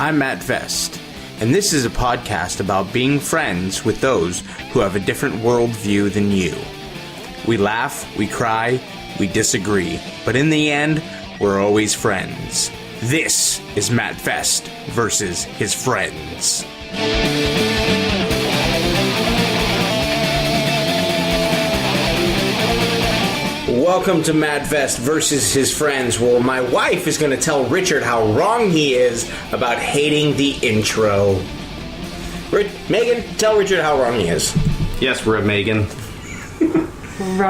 I'm Matt Vest, and this is a podcast about being friends with those who have a different worldview than you. We laugh, we cry, we disagree, but in the end, we're always friends. This is Matt Vest versus his friends. Welcome to Matt Vest versus his friends, where my wife is going to tell Richard how wrong he is about hating the intro. Megan, tell Richard how wrong he is. Yes, Megan.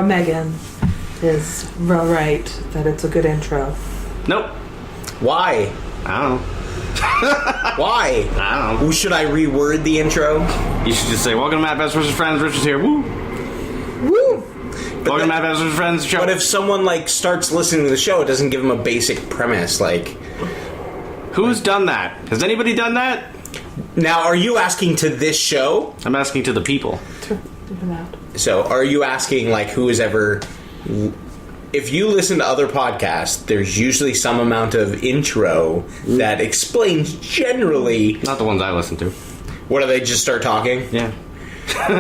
Megan is right that it's a good intro. Nope. Why? I don't know. Why? I don't know. Should I reword the intro? You should just say, welcome to Matt Vest versus friends. Richard's here. Woo. Woo! Welcome to Matt Vest versus friends show. But if someone starts listening to the show, it doesn't give them a basic premise. Who's done that? Has anybody done that? Now, are you asking to this show? I'm asking to the people. So, are you asking who has ever? If you listen to other podcasts, there's usually some amount of intro that explains generally. Not the ones I listen to. What do they just start talking? Yeah.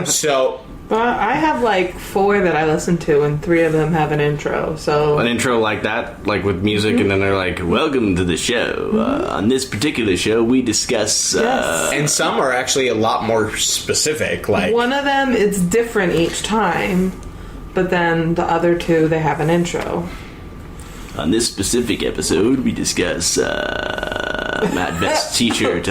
So. I have 4 that I listen to, and 3 of them have an intro. So an intro like that, with music, and then they're like, welcome to the show. On this particular show, we discuss... Yes. And some are actually a lot more specific. One of them, it's different each time, but then the other 2, they have an intro. On this specific episode, we discuss Matt Vest's t-shirt.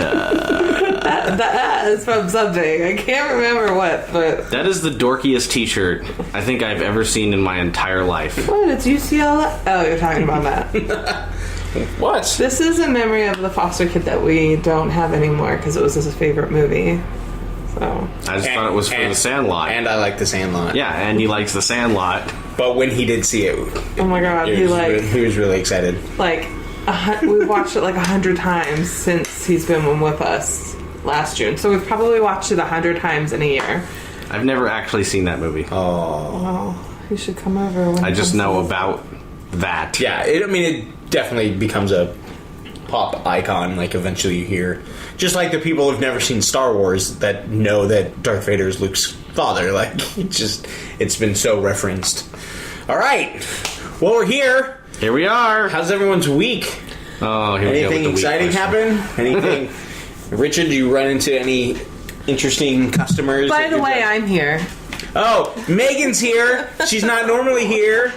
That is from something. I can't remember what, but... That is the dorkiest t-shirt I think I've ever seen in my entire life. What? It's UCLA? Oh, you're talking about that. What? This is a memory of the foster kid that we don't have anymore because it was his favorite movie. So I just thought it was for The Sandlot. And I like The Sandlot. Yeah, and he likes The Sandlot. But when he did see it... Oh my god, he was really excited. We watched it 100 times since he's been with us last June. So we've probably watched it 100 times in a year. I've never actually seen that movie. Oh. You should come over. I just know about that. Yeah, it definitely becomes a pop icon, eventually you hear. Just like the people who've never seen Star Wars that know that Darth Vader is Luke's father. It's been so referenced. All right. Well, we're here. Here we are. How's everyone's week? Oh, here we go. Anything exciting happen? Anything? Richard, do you run into any interesting customers? By the way, I'm here. Oh, Megan's here. She's not normally here.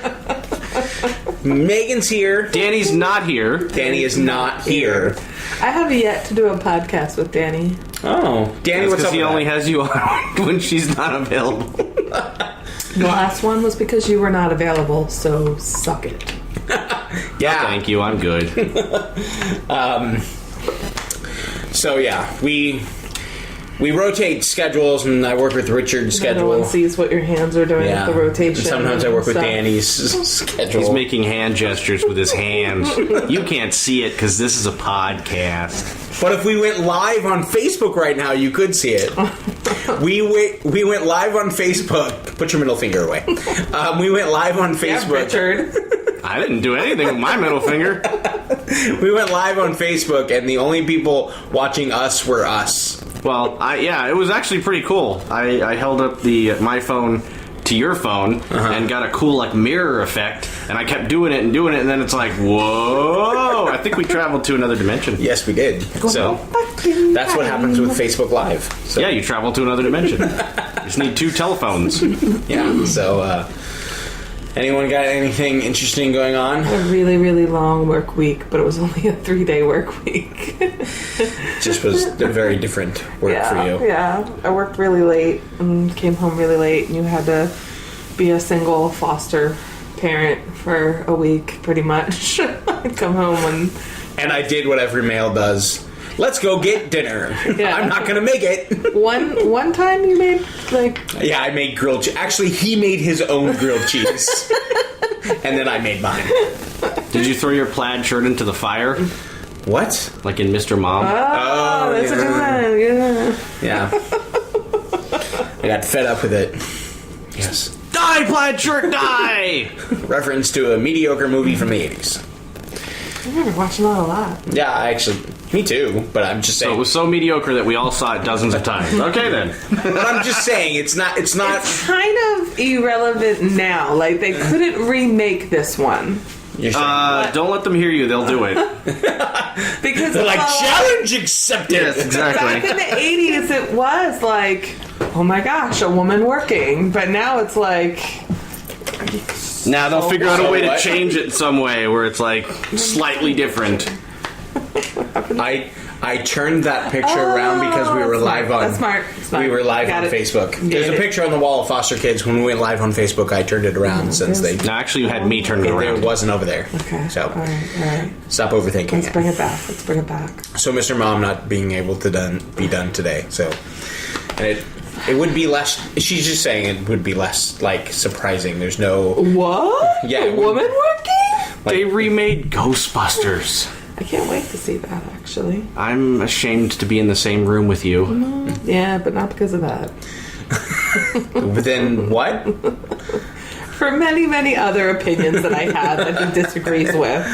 Megan's here. Danny's not here. Danny is not here. I have yet to do a podcast with Danny. Oh, Danny, what's up? Because he only has you on when she's not available. The last one was because you were not available, so suck it. Yeah. Oh, thank you. I'm good. So yeah, we rotate schedules, and I work with Richard's schedule. No one sees what your hands are doing with the rotation. And sometimes I work with stuff. Danny's schedule. He's making hand gestures with his hands. You can't see it because this is a podcast. But if we went live on Facebook right now, you could see it. We went live on Facebook. Put your middle finger away. We went live on Facebook. Yeah, Richard. I didn't do anything with my middle finger. We went live on Facebook, and the only people watching us were us. Well, it was actually pretty cool. I held up my phone to your phone and got a cool mirror effect, and I kept doing it, and then it's whoa! I think we traveled to another dimension. Yes, we did. So that's what happens with Facebook Live. So. Yeah, you travel to another dimension. You just need 2 telephones. Yeah. So, anyone got anything interesting going on? A really, really long work week, but it was only a 3-day work week. Just was a very different work for you. Yeah, I worked really late and came home really late, and you had to be a single foster parent for a week, pretty much. I'd come home and I did what every male does. Let's go get dinner. Yeah. I'm not gonna make it. One time you made Yeah, I made grilled cheese. Actually, he made his own grilled cheese. And then I made mine. Did you throw your plaid shirt into the fire? What? Like in Mr. Mom? Oh, that's a good one. Yeah. I got fed up with it. Yes. Die, plaid shirt, die! Reference to a mediocre movie from the 80s. I remember watching that a lot. Yeah, I actually Me too, but I'm just So saying. it was so mediocre that we all saw it dozens of times. Okay, then. But I'm just saying, it's not. It's kind of irrelevant now. Like, they couldn't remake this one. You're saying. Don't let them hear you. They'll do it. Because They're like, challenge accepted. Yes, back exactly. in the 80s, it was like, oh my gosh, a woman working. But now it's like... Now they'll figure out a way to what? change it some way where it's like slightly different. I turned that picture around because we were live on. That's smart. We were live Got on it. Facebook. Get There's a it. picture on the wall of foster kids. When we went live on Facebook, I turned it around since they. No, actually, you had me turn it It around. wasn't over there. Okay. So All right. stop overthinking Let's it. bring it back. Let's bring it back. So Mr. Mom not being able to be done today. So, and it would be less. She's just saying it would be less like surprising. There's no. What? Yeah. A woman working? They remade Ghostbusters. I can't wait to see that, actually. I'm ashamed to be in the same room with you. Yeah, but not because of that. But then what? For many, many other opinions that I have that he disagrees with.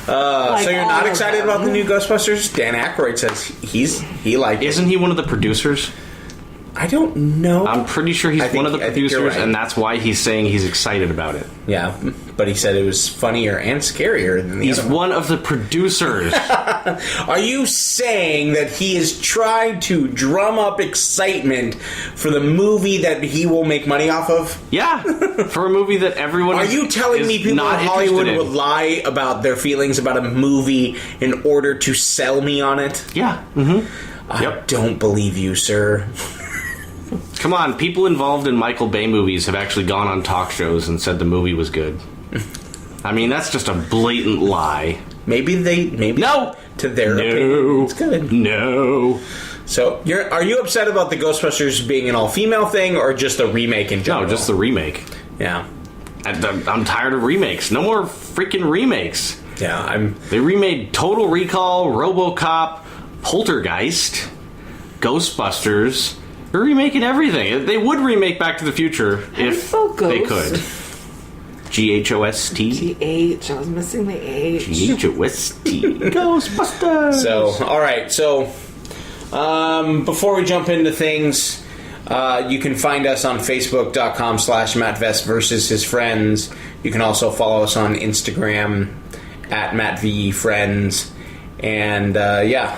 Like So you're all not of excited them. about the new Ghostbusters? Dan Aykroyd says he liked it. Isn't he one of the producers? I don't know. I'm pretty sure he's I think- one of the I think you're producers, right. and that's why he's saying he's excited about it. Yeah, but he said it was funnier and scarier than the He's other one. one of the producers. Are you saying that he is trying to drum up excitement for the movie that he will make money off of? Yeah, for a movie that everyone Are is, you telling is me people in not Hollywood interested in. would lie about their feelings about a movie in order to sell me on it? Yeah. I Yep. don't believe you, sir. Come on, people involved in Michael Bay movies have actually gone on talk shows and said the movie was good. I mean, that's just a blatant lie. Maybe No! to their No. opinion. It's good. No. So, are you upset about the Ghostbusters being an all-female thing, or just a remake in general? No, just the remake. Yeah. I'm tired of remakes. No more freaking remakes. Yeah, They remade Total Recall, RoboCop, Poltergeist, Ghostbusters. They're remaking everything. They would remake Back to the Future if spell they ghost? could. G-H-O-S-T. G-H. I was missing the H. G-H-O-S-T. Ghostbusters. So, all right. So, before we jump into things, you can find us on Facebook.com/MattVest versus his friends. You can also follow us on Instagram at MattVFriends. And, yeah.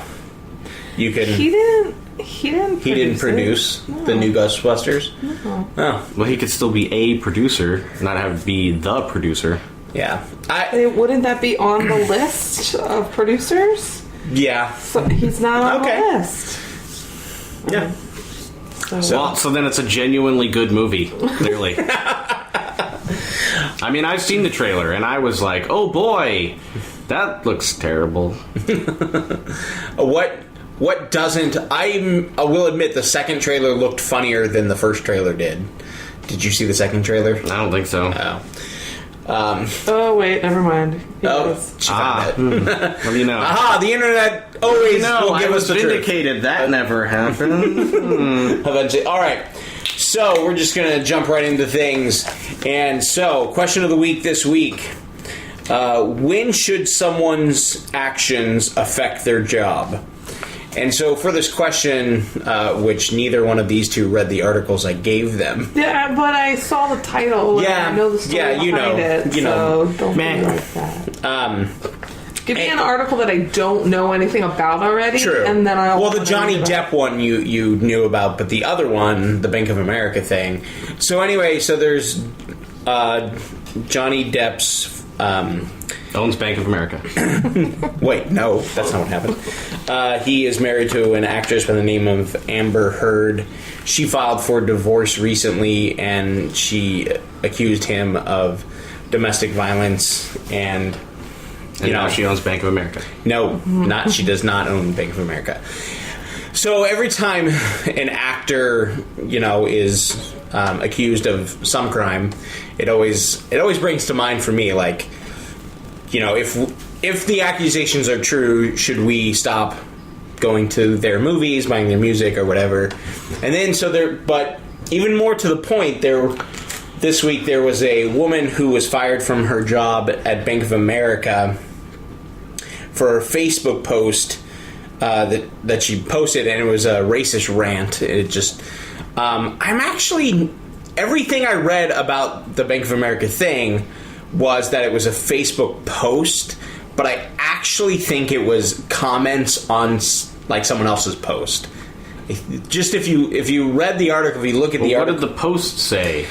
You can... He didn't He didn't produce the new Ghostbusters? No. Oh, Well, he could still be a producer, not have to be the producer. yeah. Wouldn't that be on the list of producers? Yeah. So he's not on Okay. the list. Yeah. Well, so then it's a genuinely good movie, clearly. I mean, I've seen the trailer, and I was like, oh boy, that looks terrible. What doesn't... I will admit the second trailer looked funnier than the first trailer did. Did you see the second trailer? I don't think so. Oh, wait, never mind. He does. She found it. What do you know? Aha, the internet always will give I us was the truth. vindicated. That never happened. Eventually. All right. So we're just going to jump right into things. And so, question of the week this week. When should someone's actions affect their job? And so for this question, which neither one of these two read the articles I gave them. Yeah, but I saw the title. And Yeah, I know the story yeah, you behind know, it. you so know. don't Meh. be like that. Give me and- an article that I don't know anything about already. True. And then I'll. Well, the Johnny Depp one you knew about, but the other one, the Bank of America thing. So anyway, so there's Johnny Depp's. Owns Bank of America. Wait, no, that's not what happened. He is married to an actress by the name of Amber Heard. She filed for divorce recently, and she accused him of domestic violence and. And now she owns Bank of America. No, not she does not own Bank of America. So every time an actor, is accused of some crime, it always brings to mind for me, like, if the accusations are true, should we stop going to their movies, buying their music, or whatever? And then but even more to the point, this week there was a woman who was fired from her job at Bank of America for a Facebook post that she posted, and it was a racist rant. It just, I'm actually, everything I read about the Bank of America thing was that it was a Facebook post, but I actually think it was comments on like someone else's post. Just if you read the article, if you look at the article, what did the post say?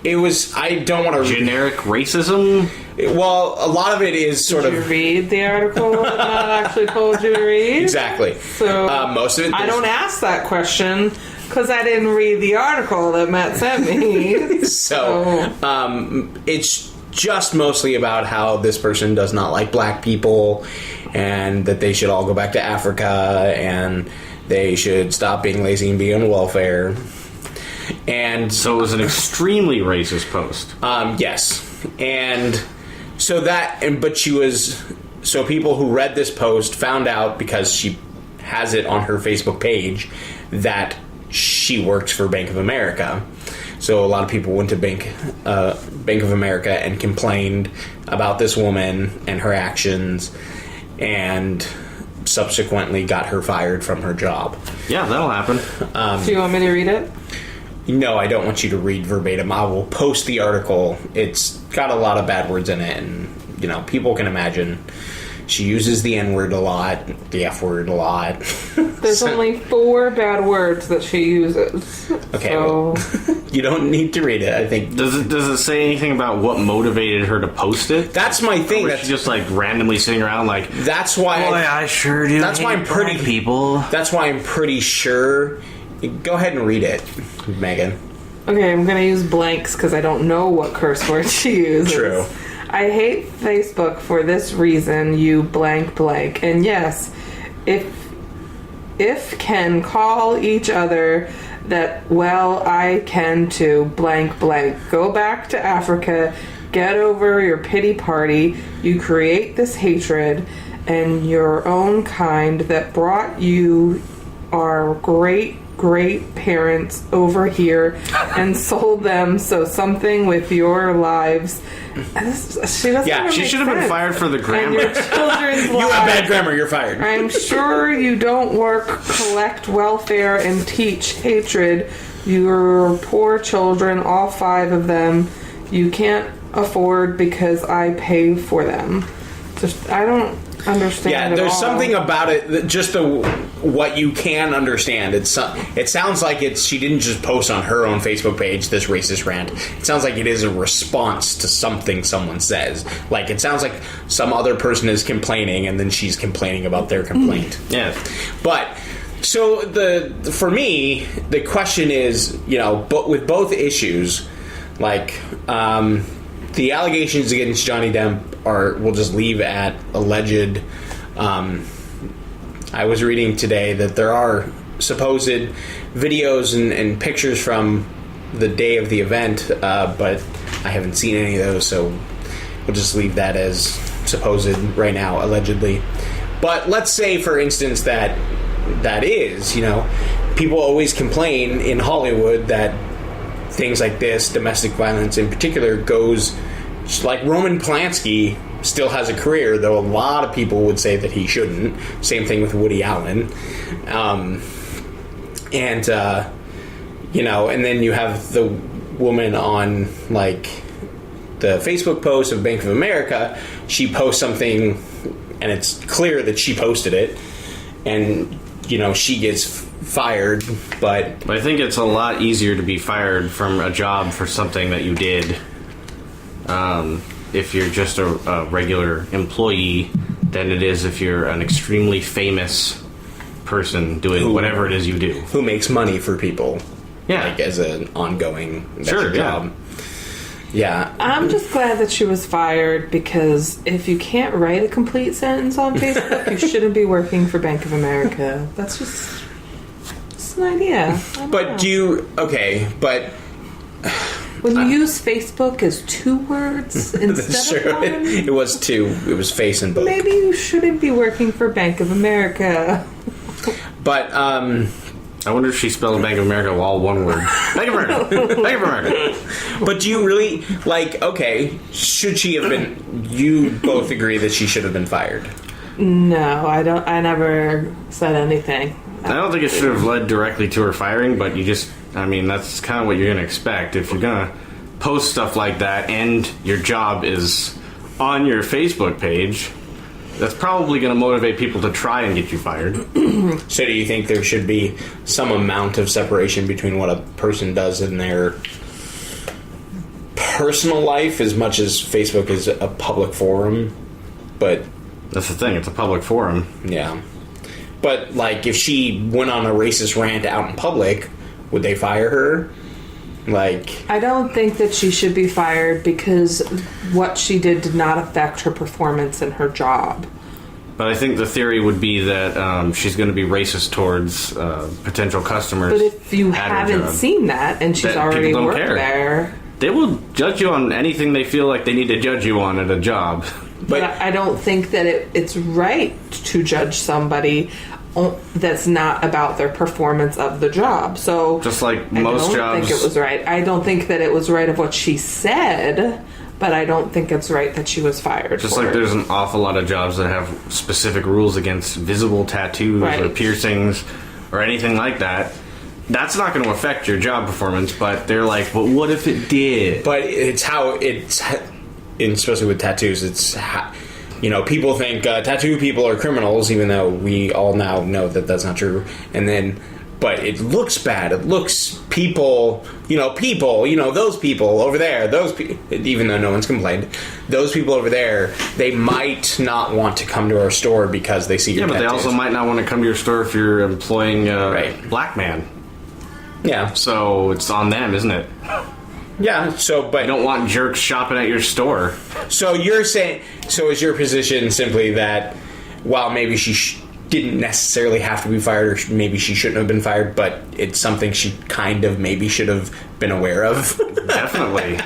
It was, I don't want to... Generic racism? Well, a lot of it is sort Did you of... read the article that Matt actually told you to read? Exactly. So most of it... I don't ask that question because I didn't read the article that Matt sent me. So, it's just mostly about how this person does not like black people and that they should all go back to Africa and they should stop being lazy and be on welfare. And so it was an extremely racist post. Yes. And so but she was, so people who read this post found out, because she has it on her Facebook page, that she works for Bank of America. So a lot of people went to Bank of America and complained about this woman and her actions, and subsequently got her fired from her job. Yeah, that'll happen. Do you want me to read it? No, I don't want you to read verbatim. I will post the article. It's got a lot of bad words in it, and, people can imagine. She uses the N-word a lot, the F-word a lot. There's only 4 bad words that she uses. Okay, so... well, you don't need to read it, I think. Does it say anything about what motivated her to post it? That's my thing. That's just like randomly sitting around like... That's why I sure do. That's why I'm pretty... people. That's why I'm pretty sure... Go ahead and read it, Megan. Okay, I'm going to use blanks because I don't know what curse word she uses. True. I hate Facebook for this reason, you blank blank. And yes, if can call each other that, well, I can too, blank blank. Go back to Africa, get over your pity party. You create this hatred, and your own kind that brought you our great parents over here and sold them, so something with your lives. She doesn't. Yeah, she should have been fired for the grammar. And your children's You have bad grammar, you're fired. I'm sure you don't work, collect welfare, and teach hatred. Your poor children, all 5 of them, you can't afford because I pay for them. Just, I don't understand. Yeah, there's something about it that just what you can understand. It sounds like she didn't just post on her own Facebook page this racist rant. It sounds like it is a response to something someone says. Like, it sounds like some other person is complaining and then she's complaining about their complaint. Yeah. But so for me, the question is, but with both issues, like the allegations against Johnny Depp we'll just leave at alleged. I was reading today that there are supposed videos and pictures from the day of the event, but I haven't seen any of those, so we'll just leave that as supposed right now, allegedly. But let's say, for instance, that is, people always complain in Hollywood that things like this, domestic violence in particular, goes... Like Roman Polanski still has a career, though a lot of people would say that he shouldn't. Same thing with Woody Allen. And then you have the woman on, like, the Facebook post of Bank of America. She posts something, and it's clear that she posted it. And, she gets fired, but I think it's a lot easier to be fired from a job for something that you did if you're just a regular employee than it is if you're an extremely famous person doing whatever it is you do. Who makes money for people. Yeah. Like, as an ongoing job. Yeah. I'm just glad that she was fired, because if you can't write a complete sentence on Facebook, you shouldn't be working for Bank of America. That's just an idea. But but when you use Facebook as 2 words instead of 1, it was 2. It was face and book. Maybe you shouldn't be working for Bank of America. But I wonder if she spelled Bank of America all one word. Bank of America. Bank of America. But do you really, should she have been... You both agree that she should have been fired. No, I don't. I never said anything. I don't think it should have led directly to her firing, but that's kind of what you're going to expect. If you're going to post stuff like that and your job is on your Facebook page, that's probably going to motivate people to try and get you fired. So do you think there should be some amount of separation between what a person does in their personal life as much as Facebook is a public forum? But that's the thing, it's a public forum. Yeah. But, like, if she went on a racist rant out in public, would they fire her? Like, I don't think that she should be fired because what she did not affect her performance in her job. But I think the theory would be that she's going to be racist towards potential customers. But if you haven't seen that and she's already worked there, they will judge you on anything they feel like they need to judge you on at a job. But I don't think that it's right to judge somebody that's not about their performance of the job. So just like most jobs, I don't think it was right. I don't think that it was right of what she said, but I don't think it's right that she was fired. Just like there's an awful lot of jobs that have specific rules against visible tattoos or piercings or anything like that. That's not going to affect your job performance, but they're like, but what if it did? But it's how it's, especially with tattoos, it's how, people think tattoo people are criminals, even though we all now know that that's not true. And then, but it looks bad. It looks those people over there, even though no one's complained, those people over there, they might not want to come to our store because they see your tattoos. But they also might not want to come to your store if you're employing a black man. Yeah. So it's on them, isn't it? Yeah, but you don't want jerks shopping at your store. So you're saying, is your position simply that while maybe she didn't necessarily have to be fired, or maybe she shouldn't have been fired, but it's something she kind of maybe should have been aware of? Definitely.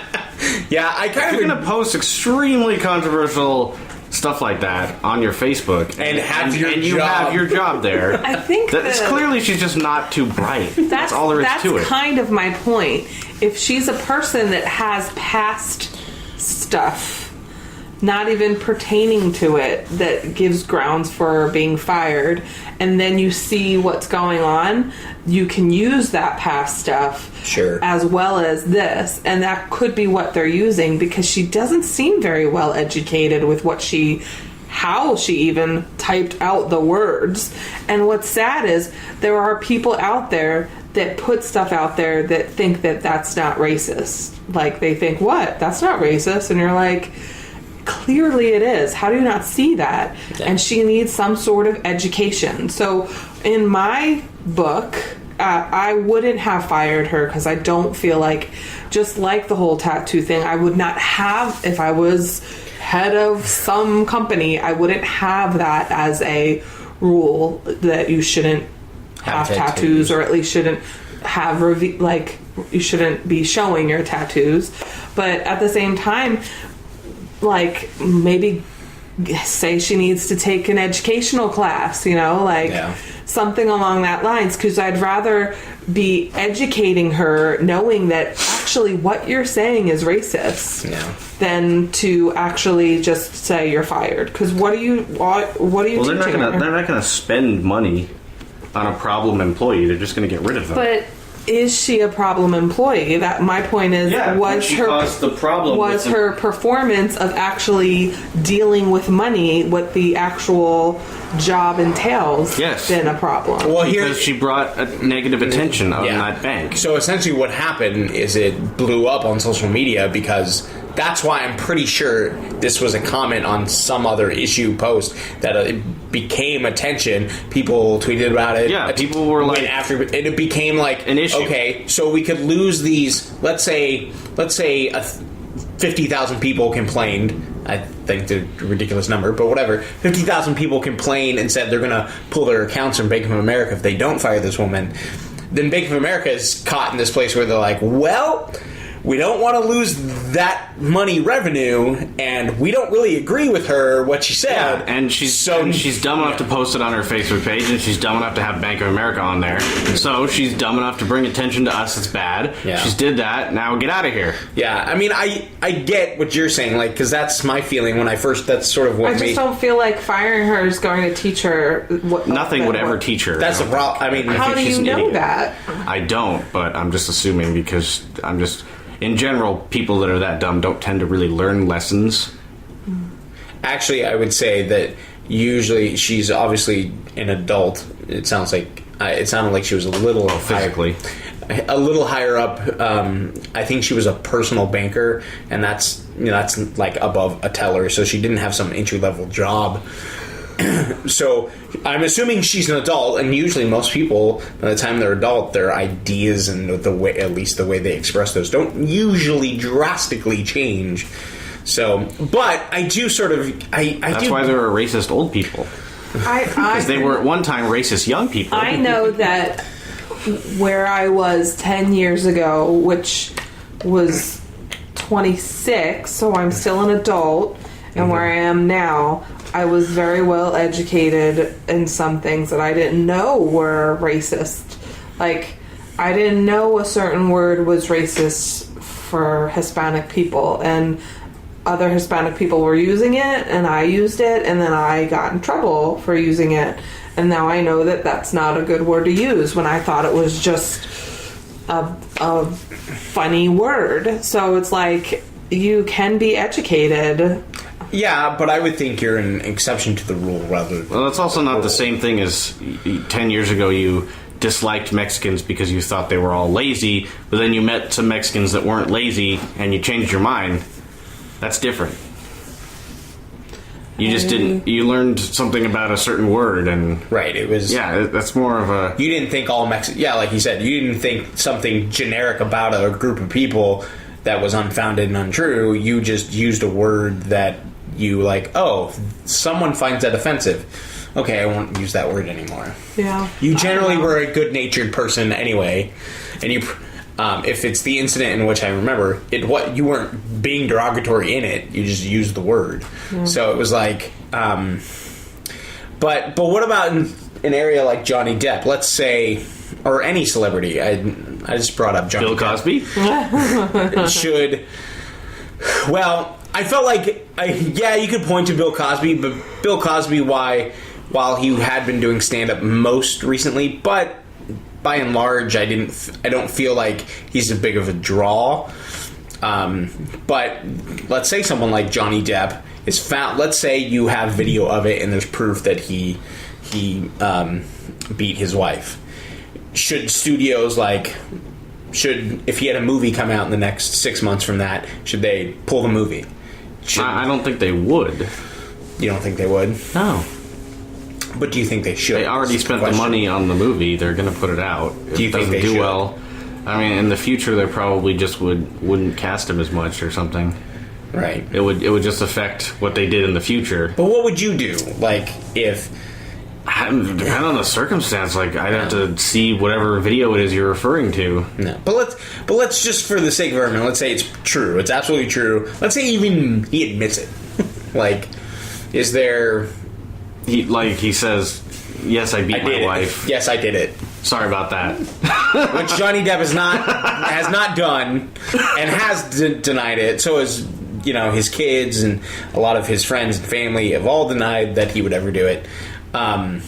Yeah, if you're going to post extremely controversial stuff like that on your Facebook and you have your job there, I think that's clearly she's just not too bright. That's all there is to it. That's kind of my point. If she's a person that has past stuff not even pertaining to it that gives grounds for being fired, and then you see what's going on, you can use that past stuff as well as this, and that could be what they're using, because she doesn't seem very well educated with how she even typed out the words. And what's sad is there are people out there that put stuff out there that think that that's not racist. Like, they think, what? That's not racist. And you're like, clearly it is. How do you not see that? Yeah. And she needs some sort of education. So in my book, I wouldn't have fired her, because I don't feel like, just like the whole tattoo thing, I would not have, if I was head of some company, I wouldn't have that as a rule that you shouldn't have tattoos, or at least shouldn't have you shouldn't be showing your tattoos. But at the same time, like, maybe say she needs to take an educational class, something along that lines, because I'd rather be educating her, knowing that actually what you're saying is racist, than to actually just say you're fired. Because what are you teaching her? They're not going to spend money on a problem employee. They're just going to get rid of them. But is she a problem employee? That my point is, was her performance of actually dealing with money, what the actual job entails, been a problem? Well, because she brought a negative attention on that bank. So essentially, what happened is it blew up on social media, because that's why I'm pretty sure this was a comment on some other issue post that it became attention. People tweeted about it. Yeah, people were like, after it became like an issue. Okay, so we could lose these. Let's say 50,000 people complained. I think the ridiculous number, but whatever. 50,000 people complained and said they're going to pull their accounts from Bank of America if they don't fire this woman. Then Bank of America is caught in this place where they're like, well, we don't want to lose that money revenue, and we don't really agree with her what she said. Yeah, and she's dumb enough to post it on her Facebook page, and she's dumb enough to have Bank of America on there. So she's dumb enough to bring attention to us. It's bad. Yeah. She's did that. Now get out of here. Yeah, I mean, I get what you're saying, like, because that's my feeling when I first. That's sort of what I just don't feel like firing her is going to teach her what. Nothing would ever teach her. That's the problem. I mean, How do you know that? I don't, but I'm just assuming because I'm just. In general, people that are that dumb don't tend to really learn lessons. Actually, I would say that usually she's obviously an adult. It sounds like it sounded like she was a little physically. a little higher up. I think she was a personal banker, and that's like above a teller. So she didn't have some entry level job. So I'm assuming she's an adult, and usually most people, by the time they're adult, their ideas and the way, at least the way they express those, don't usually drastically change. So, but I do sort of, That's why there are racist old people. Because they were at one time racist young people. I know that where I was 10 years ago, which was 26, so I'm still an adult, and where I am now, I was very well educated in some things that I didn't know were racist. Like, I didn't know a certain word was racist for Hispanic people, and other Hispanic people were using it, and I used it, and then I got in trouble for using it. And now I know that that's not a good word to use when I thought it was just a funny word. So it's like, you can be educated. Yeah, but I would think you're an exception to the rule rather. Well, that's also not the same thing as 10 years ago you disliked Mexicans because you thought they were all lazy, but then you met some Mexicans that weren't lazy and you changed your mind. That's different. You just didn't. You learned something about a certain word, and right. It was that's more of a. You didn't think all Mexicans. Yeah, like you said, you didn't think something generic about a group of people that was unfounded and untrue. You just used a word that you like. Oh, someone finds that offensive. Okay, I won't use that word anymore. Yeah. You generally were a good-natured person anyway, and you. If it's the incident in which I remember it, what you weren't being derogatory in it, you just used the word. Yeah. So it was like, but what about in an area like Johnny Depp? Let's say, or any celebrity. I just brought up Johnny Bill Cosby. Should well, I felt like you could point to Bill Cosby, but Bill Cosby, while he had been doing stand-up most recently, but. By and large, I don't feel like he's as big of a draw. But let's say someone like Johnny Depp is found. Let's say you have video of it and there's proof that he beat his wife. Should studios if he had a movie come out in the next 6 months from that, should they pull the movie? I don't think they would. You don't think they would? No. But do you think they should? They already spent the money on the movie. They're going to put it out. Do you think they should? Well, I mean, in the future, they probably just wouldn't cast him as much or something. Right. It would just affect what they did in the future. But what would you do? Like, if... Depending on the circumstance, like I'd have to see whatever video it is you're referring to. No, but let's just for the sake of argument, let's say it's true. It's absolutely true. Let's say even he admits it. Like, is there... He says, yes, I beat my wife. Yes, I did it. Sorry about that. Which Johnny Depp has not done and has denied it. So is his kids and a lot of his friends and family have all denied that he would ever do it. But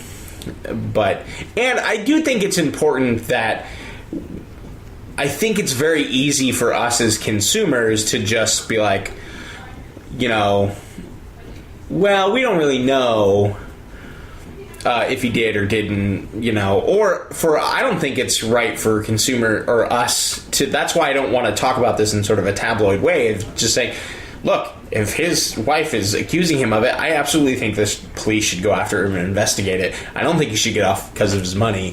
I do think it's important that I think it's very easy for us as consumers to just be like, well, we don't really know if he did or didn't, I don't think it's right for consumer or us to. That's why I don't want to talk about this in sort of a tabloid way of just saying, look, if his wife is accusing him of it, I absolutely think this police should go after him and investigate it. I don't think he should get off because of his money,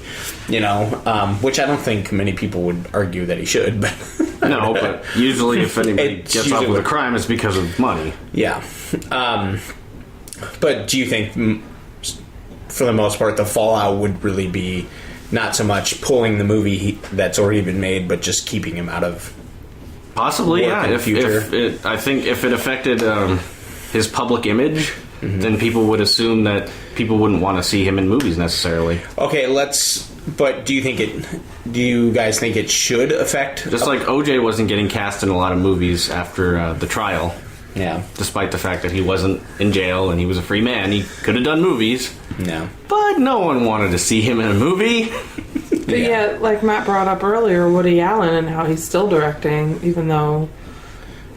which I don't think many people would argue that he should. But no, but usually if anybody gets off with a crime, it's because of money. Yeah. But do you think, for the most part, the fallout would really be not so much pulling the movie that's already been made, but just keeping him out of Possibly, work yeah. in the future. I think if it affected his public image, then people would assume that people wouldn't want to see him in movies necessarily. Okay, but do you guys think it should affect? Just like OJ wasn't getting cast in a lot of movies after the trial. Yeah. Despite the fact that he wasn't in jail and he was a free man, he could have done movies. No. But no one wanted to see him in a movie. But yeah, like Matt brought up earlier, Woody Allen and how he's still directing, even though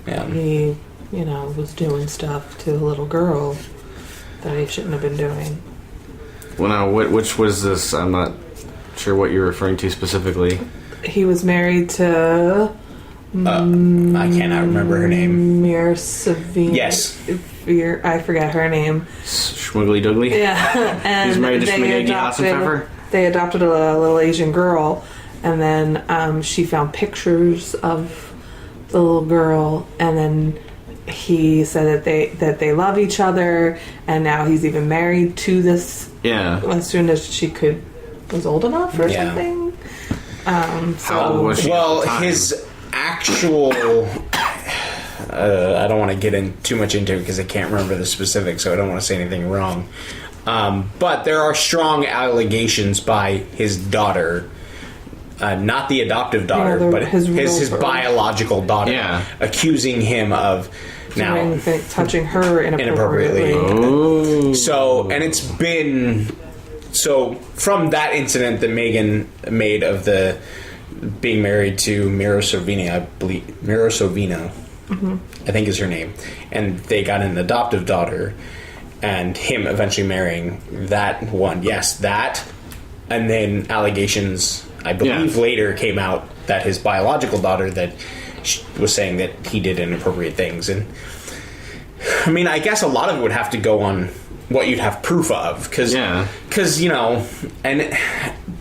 he, was doing stuff to a little girl that he shouldn't have been doing. Well, now, which was this? I'm not sure what you're referring to specifically. He was married to... I cannot remember her name. Mira Savina. Yes. I forget her name. Schmuggly Dougly? Yeah. And He's married to Schmaggy Hassenpfeffer? They adopted a little Asian girl, and then she found pictures of the little girl, and then he said that they love each other, and now he's even married to this. Yeah. As soon as she was old enough or something. How old was she? Well, at the time? his actual. I don't want to get in too much into it because I can't remember the specifics, so I don't want to say anything wrong. But there are strong allegations by his daughter, not the adoptive daughter, but his biological daughter, accusing him of touching her inappropriately. Oh. So, and it's been from that incident that Megan made of the being married to Mira Sorvino, I believe Mira Sorvino, I think is her name, and they got an adoptive daughter. And him eventually marrying that one. Yes, that. And then allegations, I believe, later came out that his biological daughter that was saying that he did inappropriate things. And, I mean, I guess a lot of it would have to go on what you'd have proof of. Because,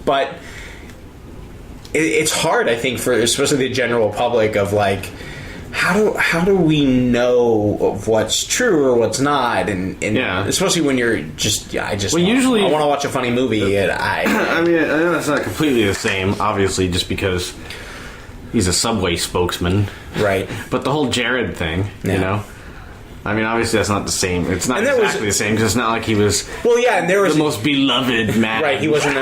but it's hard, I think, for especially the general public of, like, how do we know of what's true or what's not, and especially when you're just I want to watch a funny movie. And I mean, I know it's not completely the same, obviously, just because he's a Subway spokesman, right? But the whole Jared thing, I mean, obviously that's not the same. It's not exactly the same because it's not like he was. Well, yeah, and there was the most beloved man. Right, he wasn't.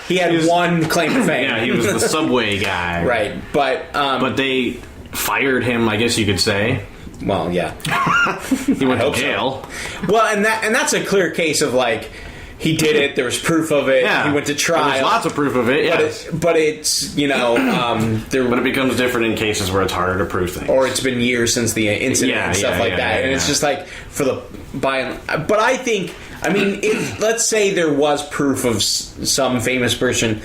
He had one claim to fame. Yeah, he was the Subway guy. Right, but they fired him, I guess you could say. Well, yeah. He went to jail. So. Well, and that's a clear case of, like, he did it, there was proof of it, he went to trial. There's lots of proof of it, yes. But it's, but it becomes different in cases where it's harder to prove things. Or it's been years since the incident and stuff like that. And it's just like, but I think, I mean, let's say there was proof of some famous person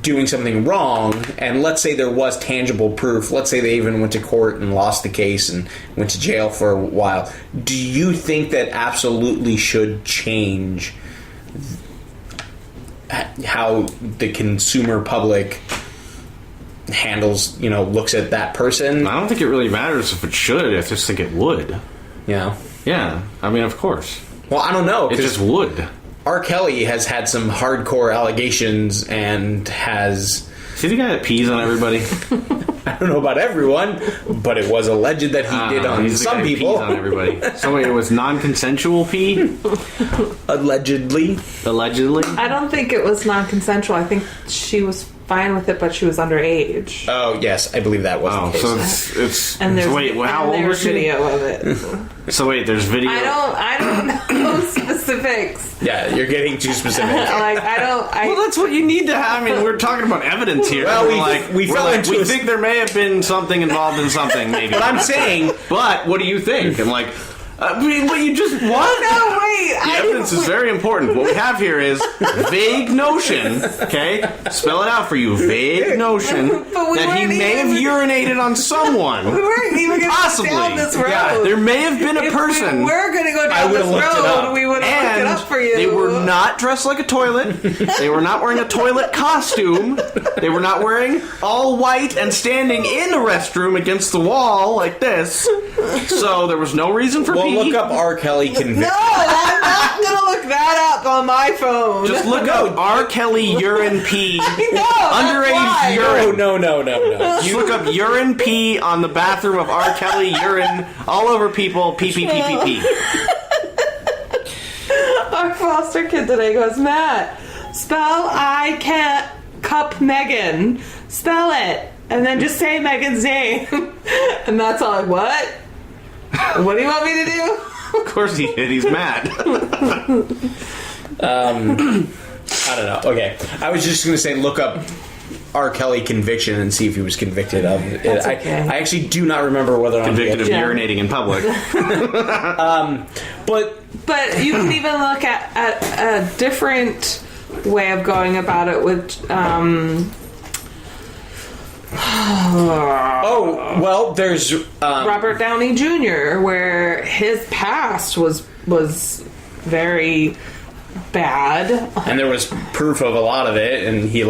doing something wrong, and let's say there was tangible proof, let's say they even went to court and lost the case and went to jail for a while, do you think that absolutely should change how the consumer public handles, looks at that person? I don't think it really matters if it should. I just think it would. Yeah. Yeah. I mean, of course. Well, I don't know. It just would. R. Kelly has had some hardcore allegations and has... Is he the guy that pees on everybody? I don't know about everyone, but it was alleged that he did on some people. Pees on everybody. So wait, it was non-consensual pee? Allegedly. I don't think it was non-consensual. I think she was fine with it, but she was underage. Oh, yes, I believe that was the case. So it's and there's, how old was she? Video of it. So wait, there's video. I don't know specifics. Yeah, you're getting too specific. Well, that's what you need to have. I mean, we're talking about evidence here. Well, we think there may have been something involved in something, maybe. But I'm saying, but what do you think? I'm like, what you just what? No, wait. The evidence is very important. What we have here is vague notion. Okay, spell it out for you. Vague notion that he may have urinated on someone. We weren't even going to go down this road. Yeah, there may have been a person. If we were going to go down this road, we would have looked it up for you. They were not dressed like a toilet. They were not wearing a toilet costume. They were not wearing all white and standing in a restroom against the wall like this. So there was no reason for people look up R. Kelly conviction. No, I'm not gonna look that up on my phone. Just look up R. Kelly urine pee. Underage urine. No. Just look up urine pee on the bathroom of R. Kelly urine all over people. Pee. Our foster kid today goes, Matt, spell I can't cup Megan. Spell it. And then just say Megan's name. And that's all. What? What do you want me to do? Of course he did. He's mad. I don't know. Okay. I was just going to say look up R. Kelly conviction and see if he was convicted of it. That's okay. I actually do not remember whether or not Convicted of Yeah. urinating in public. But you can even look at a different way of going about it with there's Robert Downey Jr., where his past was very bad. and there was proof of a lot of it, and he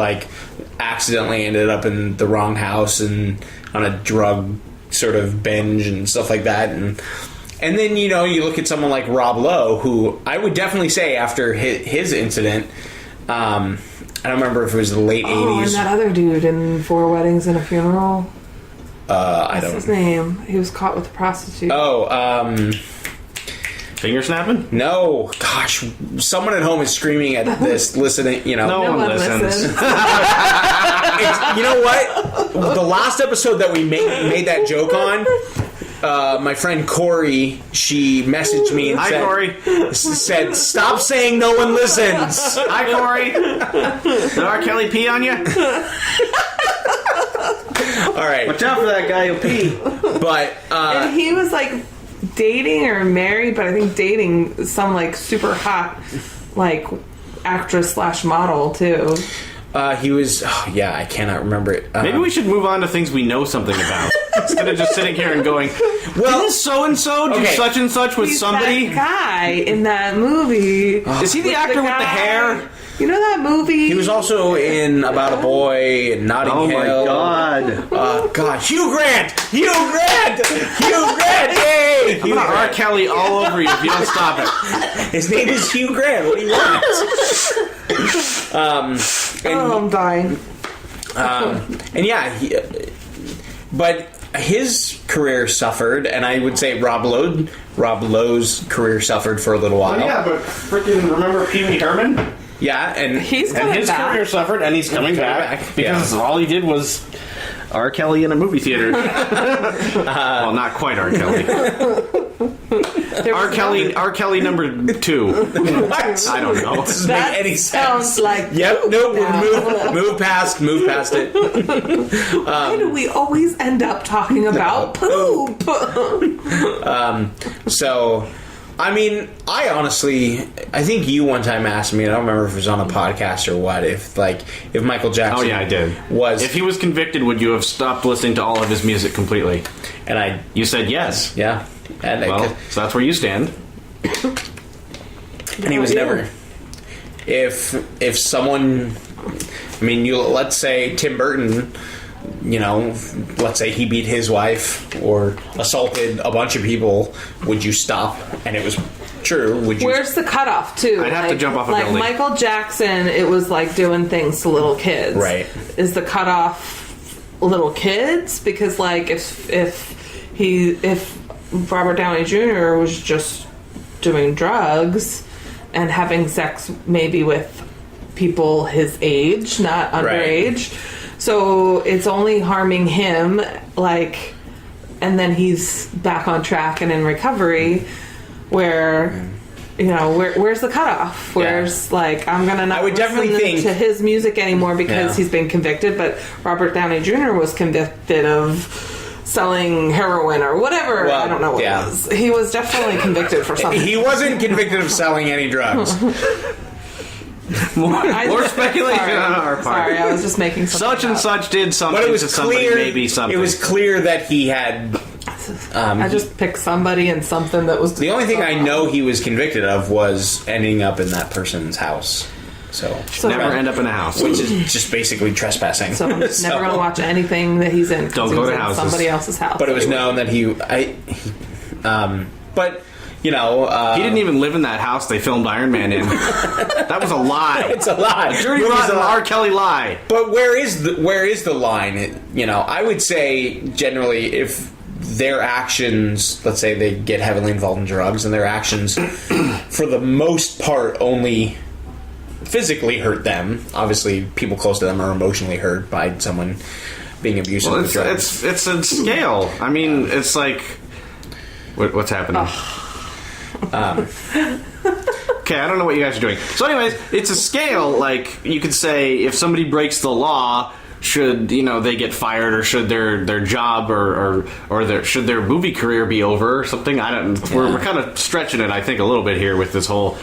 accidentally ended up in the wrong house and on a drug sort of binge and stuff like that, and then you look at someone like Rob Lowe, who I would definitely say after his incident, I don't remember if it was the late 80s. Oh, and that other dude in 4 Weddings and a Funeral. I What's don't his name? He was caught with a prostitute. Finger snapping? No, gosh, someone at home is screaming at this, listening. No one listens. You know what? The last episode that we made that joke on, my friend Corey, she messaged me and said, "Stop saying no one listens." Hi, Corey. Did R. Kelly pee on you? All right, Watch out for that guy who pee. but And he was dating or married, but I think dating some super hot actress / model too. he was. Oh, yeah, I cannot remember it. Maybe we should move on to things we know something about instead of just sitting here and going, "Well, didn't so and so do such and such with He's somebody?" that guy in that movie. Is he the actor with the hair? You know that movie? He was also in About a Boy and Notting Oh my Hill. god! God, Hugh Grant! Yay! I'm gonna R. Kelly all over you if you don't stop it. His name is Hugh Grant. What do you want? I'm dying. And yeah, but his career suffered, and I would say Rob Lowe's career suffered for a little while. But freaking remember Pee Wee Herman? Yeah, and He's And coming his back. career suffered, and he's coming back because all he did was R. Kelly in a movie theater. Well, not quite R. Kelly. R. Kelly number 2. what? I don't know. Doesn't That make any sounds sense. like. Yep. Nope. Yeah. Move past it. Why do we always end up talking about poop? So, I mean, I think you one time asked me, and I don't remember if it was on a podcast or what, if Michael Jackson. Oh yeah, I did. If he was convicted, would you have stopped listening to all of his music completely? And You said yes. yeah, and Well, so that's where you stand. and he was never. If someone, let's say Tim Burton, let's say he beat his wife or assaulted a bunch of people, would you stop? And it was true. Would you? Where's the cutoff, too? I'd have to jump off a building. Michael Jackson, it was doing things to little kids. Right. Is the cutoff little kids? Because, if Robert Downey Jr. was just doing drugs and having sex maybe with people his age, not underage, so it's only harming him, and then he's back on track and in recovery, where where's the cutoff? Where's I'm gonna not I would definitely listen think to his music anymore because he's been convicted, but Robert Downey Jr. was convicted of selling heroin or whatever. Well, I don't know what it was. He was definitely convicted for something. He wasn't convicted of selling any drugs. More speculation on our part. Sorry, I was just making something Such and up. such did something But it was to somebody, clear. maybe something. It was clear that he had. I just picked somebody and something that was The only thing I know he was convicted of was ending up in that person's house. So Never end up in a house. which is just basically trespassing. So I'm just never going to watch anything that he's in. 'cause Don't he go was to in houses. somebody else's house. But it was known that but you know, He didn't even live in that house they filmed Iron Man in. That was a lie. it's a lie. Dirty Movie's rotten a lie. R. Kelly lie. But where is the line? You know, I would say generally if their actions, let's say they get heavily involved in drugs, and their actions, for the most part, only physically hurt them. Obviously, people close to them are emotionally hurt by someone being abusive Well, with drugs. it's a scale. I mean, it's like what's happening. Okay, I don't know what you guys are doing. So, anyways, it's a scale. Like you could say, if somebody breaks the law, should they get fired, or should their job or should their movie career be over or something? I don't. We're kind of stretching it, I think, a little bit here with this whole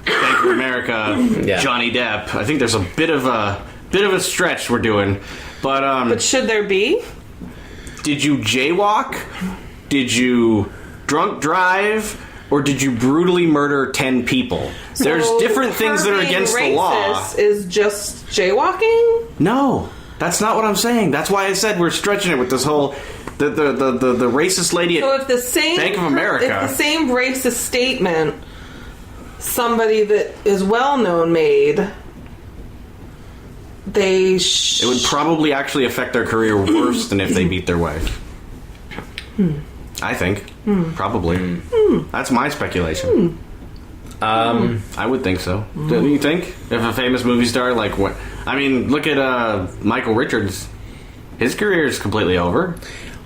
Bank of America, Johnny Depp. I think there's a bit of a stretch we're doing, But should there be? did you jaywalk? Did you drunk drive? Or did you brutally murder 10 people? There's So different things that are her being against the law. racist is just jaywalking? No, that's not what I'm saying. That's why I said we're stretching it with this whole the racist lady So at if the same Bank of America. if the same racist statement somebody that is well known made, it would probably actually affect their career worse than if they beat their wife. I think. Probably. That's my speculation. I would think so. Do you think? If a famous movie star, like what? I mean, look at Michael Richards. His career is completely over.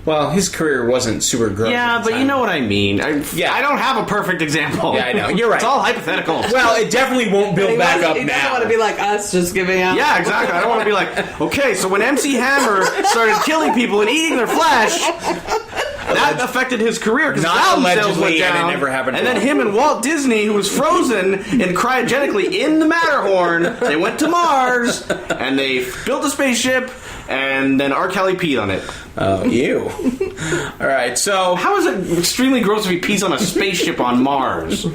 Well, his career wasn't super gross. Yeah, at the but you time. know what I mean. I don't have a perfect example. Yeah, I know. You're right. It's all hypothetical. Well, it definitely won't build back up he doesn't now. want to be like us, just giving out. Yeah, exactly. I don't want to be like, okay, so when MC Hammer started killing people and eating their flesh, that affected his career because Not album sales allegedly, went and down. it never happened to And then him. him and Walt Disney, who was frozen and cryogenically in the Matterhorn, they went to Mars and they built a spaceship, and then R. Kelly peed on it. Oh, ew. All right, so How is it extremely gross if he pees on a spaceship on Mars?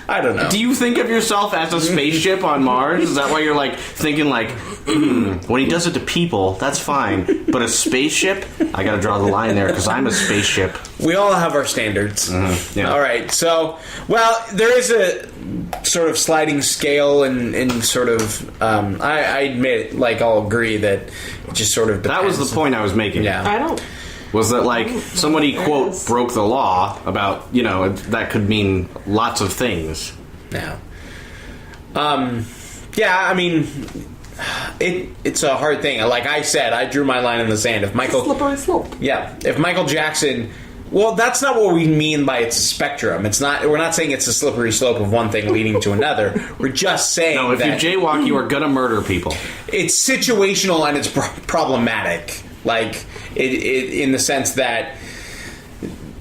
I don't know. Do you think of yourself as a spaceship on Mars? Is that why you're like thinking like, when he does it to people, that's fine, but a spaceship? I gotta draw the line there because I'm a spaceship. We all have our standards. yeah. All right, so, well, there is a sort of sliding scale and sort of, I admit, like, I'll agree that it just sort of depends. That was the point I was making. Yeah. I don't. Was that like somebody, There it quote, is. broke the law about, that could mean lots of things. Yeah. Yeah, I mean, it's a hard thing. Like I said, I drew my line in the sand. If Michael... Slippery slope. Yeah, if Michael Jackson... Well, that's not what we mean by it's a spectrum. It's not. We're not saying it's a slippery slope of one thing leading to another. We're just saying No, if that you jaywalk, you are gonna murder people. it's situational and it's problematic. Like, it in the sense that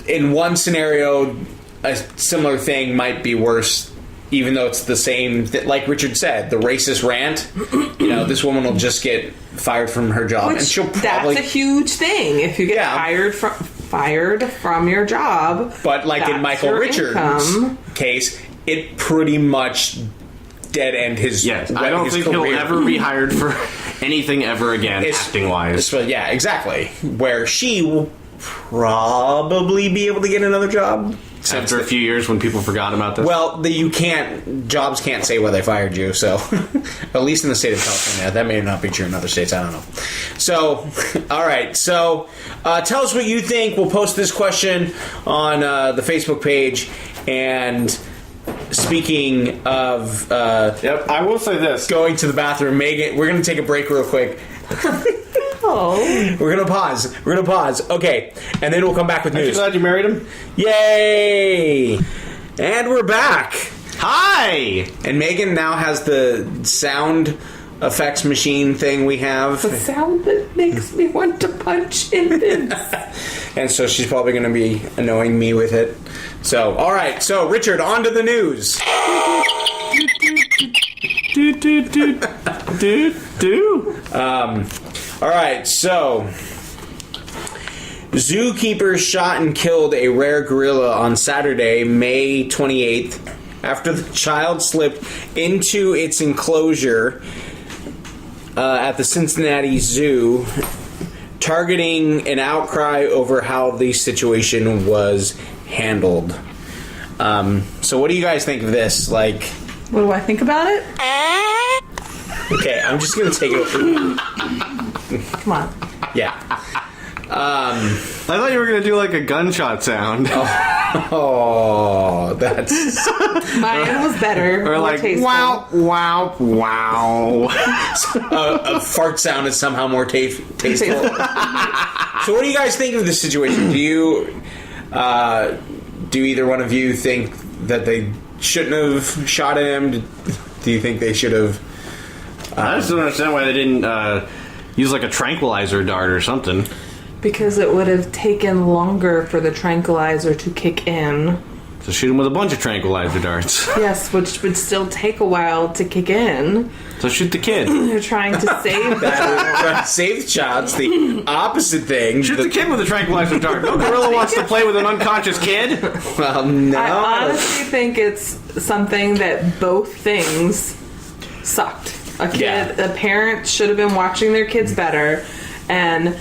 in one scenario, a similar thing might be worse, even though it's the same. Like Richard said, the racist rant. This woman will just get fired from her job, and Which, she'll probably. that's a huge thing. If you get Yeah. fired from your job, But like in that's Michael your Richards' income. case, it pretty much dead end his. Yes, I don't his think career. he'll ever be hired for anything ever again, It's- acting-wise. So, yeah, exactly. Where she will probably be able to get another job. After a few years when people forgot about this. Well, jobs can't say why they fired you, so at least in the state of California. That may not be true in other states, I don't know. So, all right, so tell us what you think. We'll post this question on the Facebook page. And speaking of Yep, I will say this. going to the bathroom, Megan, we're going to take a break real quick. Oh, We're going to pause. Okay, and then we'll come back with Aren't you news. glad you married him? Yay! And we're back. Hi! And Megan now has the sound effects machine thing we have. the sound that makes me want to punch in. And so she's probably going to be annoying me with it. So, all right. So, Richard, on to the news. All right. So, zookeepers shot and killed a rare gorilla on Saturday, May 28th, after the child slipped into its enclosure at the Cincinnati Zoo, targeting an outcry over how the situation was handled. So what do you guys think of this? Like, What do I think about it? okay, I'm just gonna take it over. Come on. Yeah. I thought you were gonna do like a gunshot sound, Oh, that's Mine was better. or more like tasteful. wow, wow, wow. a fart sound is somehow more tasteful. So what do you guys think of this situation? Do you do either one of you think that they shouldn't have shot him? Do you think they should have? I just don't understand why they didn't use like a tranquilizer dart or something. Because it would have taken longer for the tranquilizer to kick in. So shoot him with a bunch of tranquilizer darts. Yes, which would still take a while to kick in. So shoot the kid. They're trying to save That save the child's the opposite thing. Shoot the kid with a tranquilizer dart. No gorilla wants to play with an unconscious kid. Well, no. I honestly think it's something that both things sucked. A parent should have been watching their kids better, and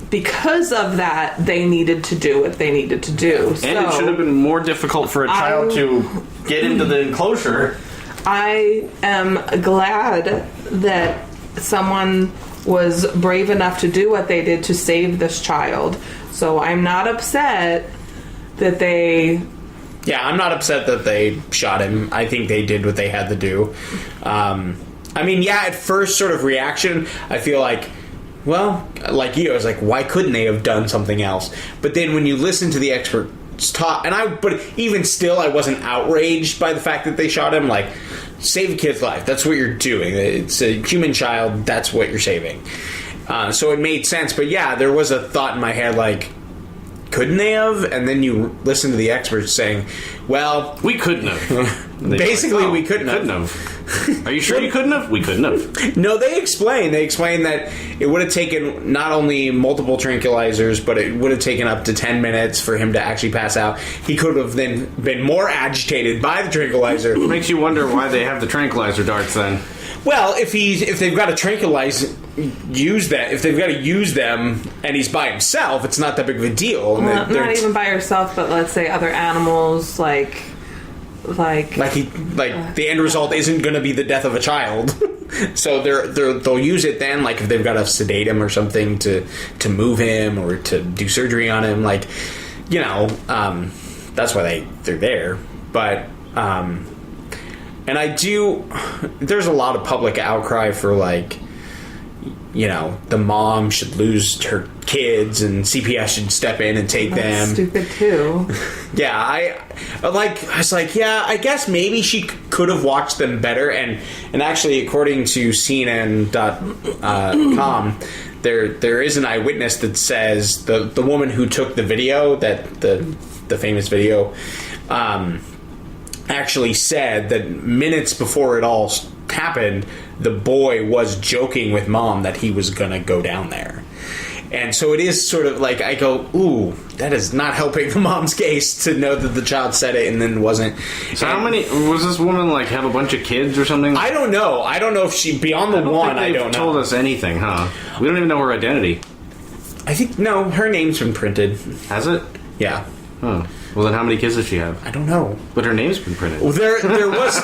because of that, they needed to do what they needed to do. And it should have been more difficult for a child to get into the enclosure. I am glad that someone was brave enough to do what they did to save this child. So I'm not upset that they... Yeah, I'm not upset that they shot him. I think they did what they had to do. I mean, yeah, at first sort of reaction, I feel like, well, like you, I was like, why couldn't they have done something else? But then when you listen to the experts talk, but even still, I wasn't outraged by the fact that they shot him. Like, save a kid's life. That's what you're doing. It's a human child. That's what you're saving. So it made sense. But yeah, there was a thought in my head like, couldn't they have? And then you listen to the experts saying, well, We couldn't have. basically we couldn't have. Are you sure you couldn't have? We couldn't have. No, they explained that it would have taken not only multiple tranquilizers, but it would have taken up to 10 minutes for him to actually pass out. He could have then been more agitated by the tranquilizer. Makes you wonder why they have the tranquilizer darts then. Well, if they've got to tranquilize, use that. If they've got to use them and he's by himself, it's not that big of a deal. Not even by yourself, but let's say other animals, like the end result isn't going to be the death of a child. So they'll use it then, like if they've got to sedate him or something to move him or to do surgery on him, like, you know, that's why they're there. But and there's a lot of public outcry for, like, you know, the mom should lose her kids and CPS should step in and take them. Stupid too. Yeah, I was like, yeah, I guess maybe she could have watched them better. And actually, according to CNN.com, there is an eyewitness that says the woman who took the video, that the famous video, actually said that minutes before it all happened, the boy was joking with mom that he was gonna go down there. And so it is sort of like, I go, ooh, that is not helping the mom's case to know that the child said it and then wasn't. So how many was this woman, like, have a bunch of kids or something? I don't know. I don't know if she, beyond the one, I don't know. Told us anything, huh? We don't even know her identity. I think, no, her name's been printed. Has it? Yeah. Huh. Well, then how many kids does she have? I don't know. But her name's been printed. Well, there was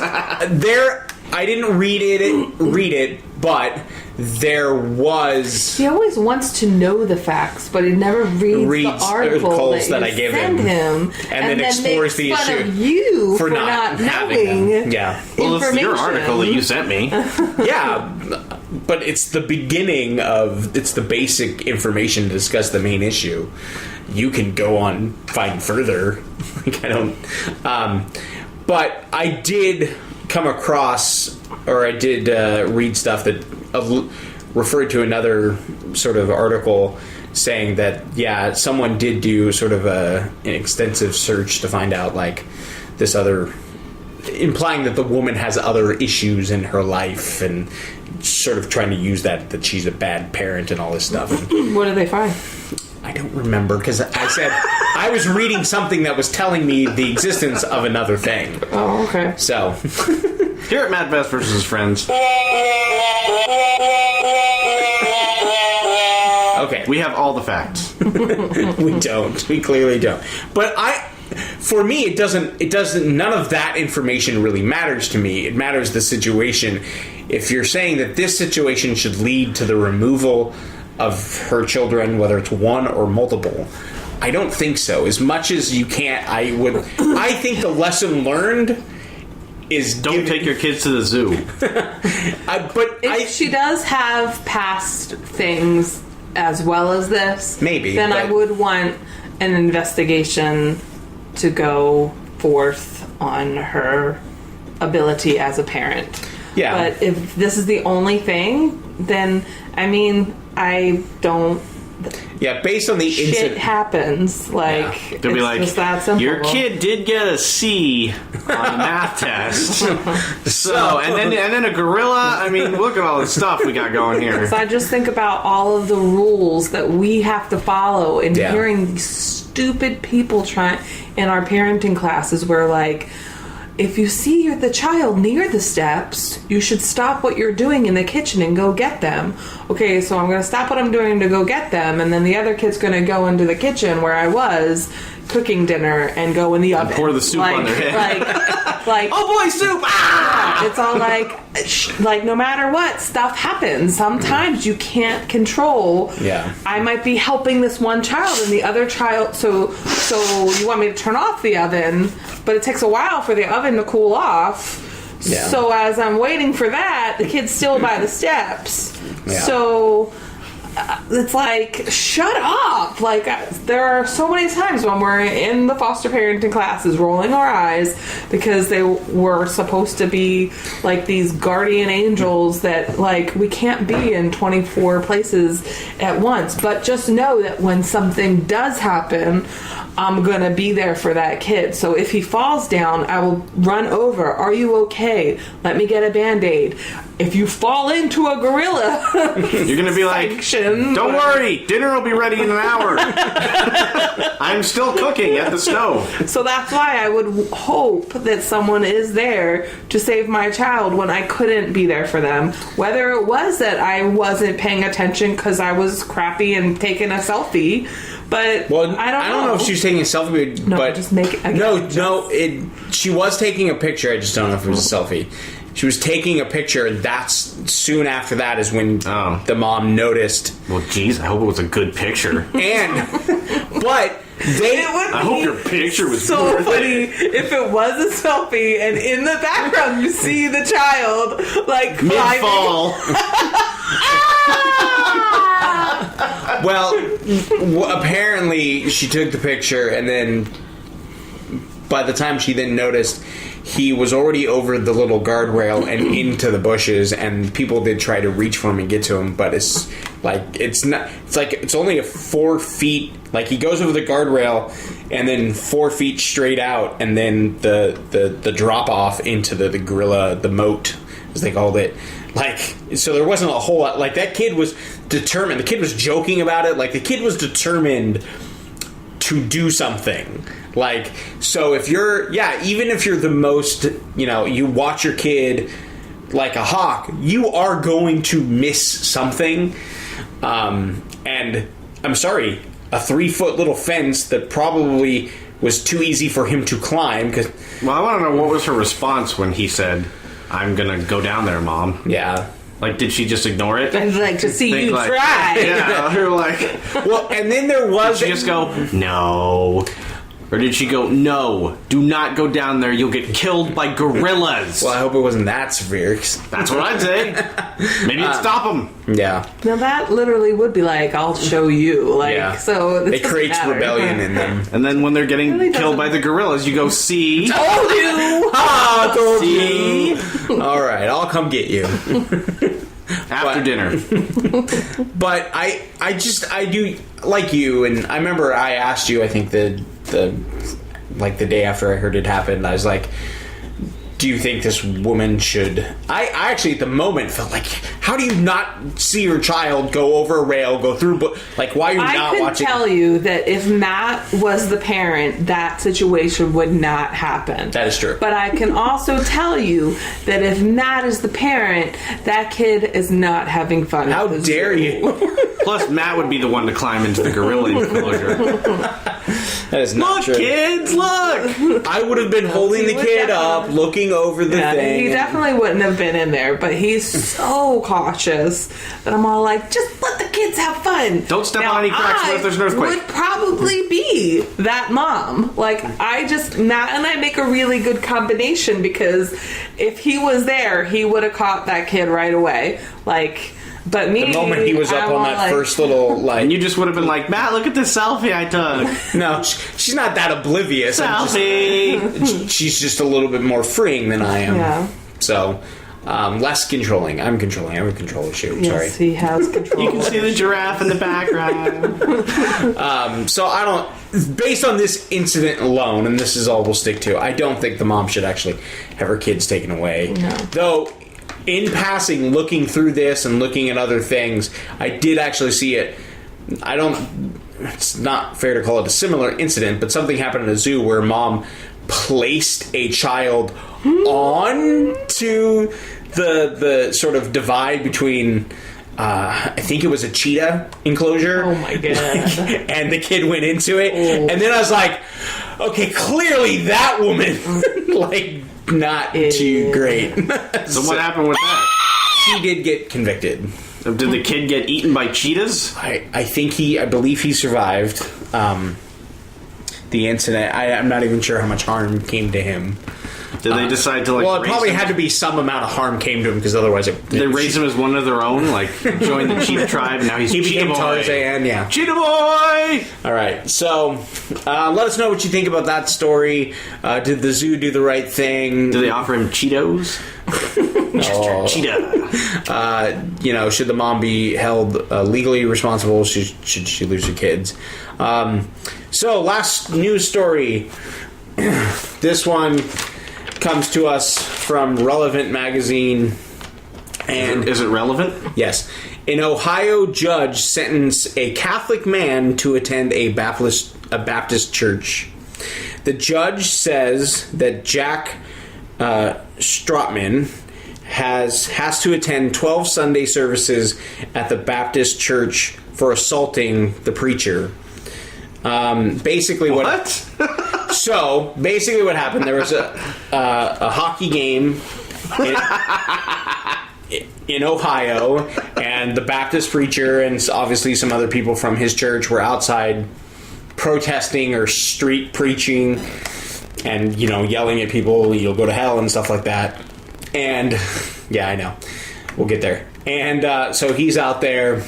I didn't read it, but there was. He always wants to know the facts, but he never reads the article that I give him, and then explores the makes fun issue of you for not knowing. them. Yeah. Well, it's your article that you sent me. Yeah, but it's the beginning of. It's the basic information to discuss the main issue. You can go on find further. Like, I don't. But I did come across, or I did read stuff that referred to another sort of article saying that, yeah, someone did do sort of an extensive search to find out, like, this other, implying that the woman has other issues in her life and sort of trying to use that she's a bad parent and all this stuff. What did they find? I don't remember, because I said I was reading something that was telling me the existence of another thing. Oh, okay. So, Here at Matt Best versus Friends, okay, we have all the facts. we don't. We clearly don't. But for me, it doesn't, none of that information really matters to me. It matters the situation. If you're saying that this situation should lead to the removal of her children, whether it's one or multiple, I don't think so. As much as you can't, I think the lesson learned is don't take your kids to the zoo. If she does have past things as well as this, maybe, then I would want an investigation to go forth on her ability as a parent. Yeah. But if this is the only thing, then, I mean, I don't... Yeah, based on the shit incident... happens. Like, They'll be like, just that simple. your kid did get a C on the math test. So, and then a gorilla. I mean, look at all the stuff we got going here. So I just think about all of the rules that we have to follow, and Yeah. hearing these stupid people trying in our parenting classes where, like, if you see the child near the steps, you should stop what you're doing in the kitchen and go get them. Okay, so I'm going to stop what I'm doing to go get them, and then the other kid's going to go into the kitchen where I was cooking dinner and go in the oven. Pour the soup on their head. Like, oh boy, soup! Ah! it's all like no matter what, stuff happens. Sometimes you can't control. Yeah. I might be helping this one child and the other child. So you want me to turn off the oven, but it takes a while for the oven to cool off. Yeah. So as I'm waiting for that, the kid's still by the steps. Yeah. So it's like, shut up. Like, there are so many times when we're in the foster parenting classes rolling our eyes because they were supposed to be like these guardian angels that, like, we can't be in 24 places at once. But just know that when something does happen, I'm gonna be there for that kid. So if he falls down, I will run over. Are you okay? Let me get a Band-Aid. If you fall into a gorilla, you're gonna be like, don't worry, dinner will be ready in an hour. I'm still cooking at the stove. So that's why I would hope that someone is there to save my child when I couldn't be there for them. Whether it was that I wasn't paying attention because I was crappy and taking a selfie. But I don't know if she was taking a selfie, no, but just make it. She was taking a picture. I just don't know if it was a selfie. She was taking a picture, and that's soon after that is when the mom noticed. Well, geez, I hope it was a good picture. And but I hope your picture was so funny if it was a selfie, and in the background you see the child like climbing. Mid-fall. Well, apparently she took the picture, and then by the time she then noticed, he was already over the little guardrail and into the bushes, and people did try to reach for him and get to him, but it's only a 4 feet, like he goes over the guardrail and then 4 feet straight out, and then the drop off into the gorilla, the moat, as they called it. Like, so there wasn't a whole lot. Like, that kid was determined. The kid was joking about it. Like, the kid was determined to do something. Like, so if you're, even if you're the most, you watch your kid like a hawk, you are going to miss something. And I'm sorry, a 3-foot little fence that probably was too easy for him to climb. Well, I want to know, what was her response when he said, I'm gonna go down there, Mom? Yeah. Like, did she just ignore it? I'd like to see you try. Yeah, her like... Well, and then there was... Did she just go, no? Or did she go, no, do not go down there, you'll get killed by gorillas? Well, I hope it wasn't that severe. That's what I'd say. Maybe it'd stop them. Yeah. Now that literally would be like, I'll show you. Like, so it creates rebellion in them. And then when they're getting killed by the gorillas, you go, see? Told you! Ah, told see? you! Alright, I'll come get you. After dinner. But I do, like you, and I remember I asked you, I think the day after I heard it happen, I was like, do you think this woman should... I actually, at the moment, felt like, how do you not see your child go over a rail, go through... Like, why are you not watching... I can tell you that if Matt was the parent, that situation would not happen. That is true. But I can also tell you that if Matt is the parent, that kid is not having fun. How dare you? Plus, Matt would be the one to climb into the gorilla enclosure. That is not Look, true. kids, look! I would have been holding the he would kid up, definitely- looking over the thing. He definitely wouldn't have been in there, but he's so cautious that I'm all like, just let the kids have fun. Don't step on any cracks. What if there's an earthquake? Would probably be that mom. Like, Matt and I make a really good combination because if he was there, he would have caught that kid right away. Like, but me, The moment he was up I'm on all that like, first little, like... And you just would have been like, Matt, look at this selfie I took. No, she's not that oblivious. Selfie! She's just a little bit more freeing than I am. Yeah. So, less controlling. I'm controlling. I have a control issue. Yes, Sorry. he has control. You can see the giraffe in the background. So I don't... Based on this incident alone, and this is all we'll stick to, I don't think the mom should actually have her kids taken away. No. Though, in passing, looking through this and looking at other things, I did actually see it. It's not fair to call it a similar incident, but something happened at a zoo where mom placed a child onto the sort of divide between... I think it was a cheetah enclosure. Oh my God. And the kid went into it. And then I was like, okay, clearly that woman, like, not too great. So what happened with that? He did get convicted. Did the kid get eaten by cheetahs? I believe he survived the incident. I'm not even sure how much harm came to him. Did they decide to, like, Well, it raise probably him? had to be some amount of harm came to him because otherwise They raised him as one of their own, like joined the cheetah tribe, and now he's he Cheetah became Boy. Tarzan, yeah. Cheetah Boy! All right, so let us know what you think about that story. Did the zoo do the right thing? Did they offer him Cheetos? Oh. Cheetah. Should the mom be held legally responsible? Should she lose her kids? So, last news story. This one comes to us from Relevant Magazine. And Is it relevant? yes, an Ohio judge sentenced a Catholic man to attend a Baptist church. The judge says that Jack Strotman has to attend 12 Sunday services at the Baptist church for assaulting the preacher. Basically, what? So basically, what happened? There was a hockey game in Ohio, and the Baptist preacher and obviously some other people from his church were outside protesting or street preaching, and yelling at people, "You'll go to hell" and stuff like that. And yeah, I know, we'll get there. And so he's out there.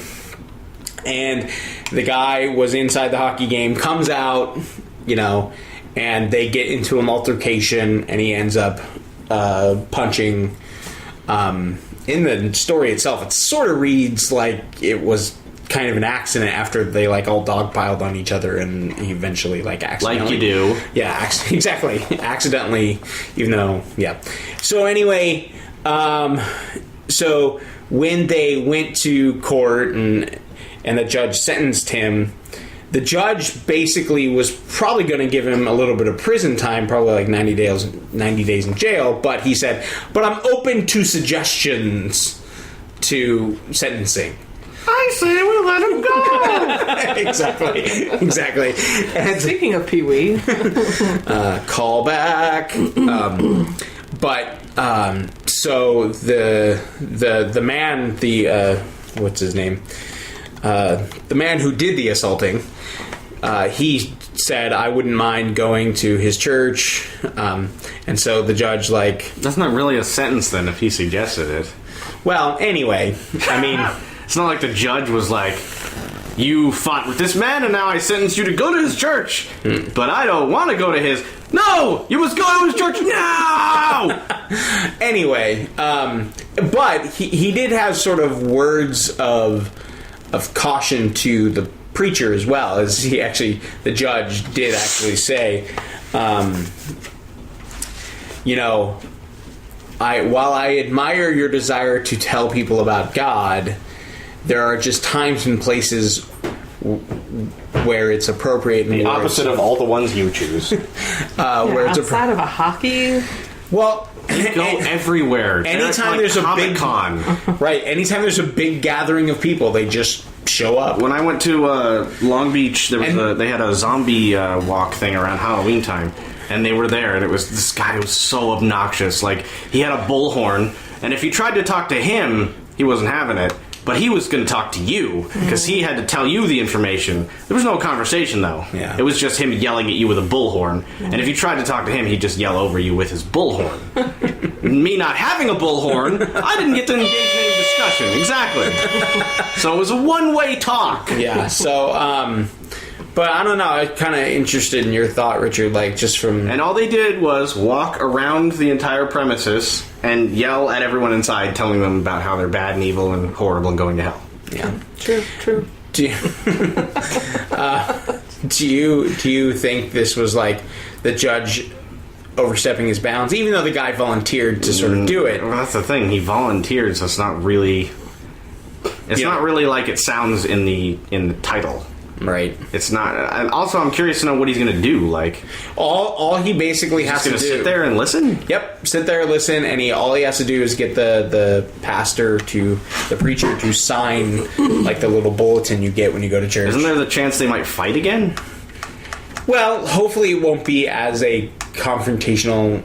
And the guy was inside the hockey game, comes out, and they get into an altercation, and he ends up punching. In the story itself, it sort of reads like it was kind of an accident after they all dogpiled on each other, and he eventually accidentally. Like you do. Yeah, exactly. Accidentally, even though, yeah. So anyway, so when they went to court and the judge sentenced him, the judge basically was probably going to give him a little bit of prison time, probably like 90 days in jail, but he said, but I'm open to suggestions to sentencing. I say we let him go! Exactly. And Speaking of Pee Wee, call back. So the man, what's his name? The man who did the assaulting, he said, I wouldn't mind going to his church. And so the judge, That's not really a sentence then if he suggested it. well, anyway, I mean, It's not like the judge was like, you fought with this man and now I sentence you to go to his church. But I don't want to go to his... No! You must go to his church now! anyway, but he did have sort of words of caution to the preacher as well, as the judge did actually say, while I admire your desire to tell people about God, there are just times and places where it's appropriate. The opposite of all the ones you choose. Where it's outside of a hockey, well, Go everywhere. Anytime there's a big Comic-Con. right, anytime there's a big gathering of people, they just show up. When I went to Long Beach, they had a zombie walk thing around Halloween time, and they were there, and it was this guy was so obnoxious. Like, he had a bullhorn, and if you tried to talk to him, he wasn't having it. But he was going to talk to you, because he had to tell you the information. There was no conversation, though. Yeah. It was just him yelling at you with a bullhorn. And if you tried to talk to him, he'd just yell over you with his bullhorn. Me not having a bullhorn, I didn't get to engage in any discussion. Exactly. So it was a one-way talk. Yeah, so, but I don't know, I'm kind of interested in your thought, Richard, like, just from... And all they did was walk around the entire premises and yell at everyone inside, telling them about how they're bad and evil and horrible and going to hell. Yeah. True. Do you think this was, like, the judge overstepping his bounds, even though the guy volunteered to sort of do it? Well, that's the thing. He volunteered, so it's not really... It's not really like it sounds in the title. Right. It's not. And also, I'm curious to know what he's going to do. Like, all he basically has to do... sit there and listen? Yep, sit there and listen, and all he has to do is get the preacher to sign, like, the little bulletin you get when you go to church. Isn't there the chance they might fight again? Well, hopefully it won't be as a confrontational,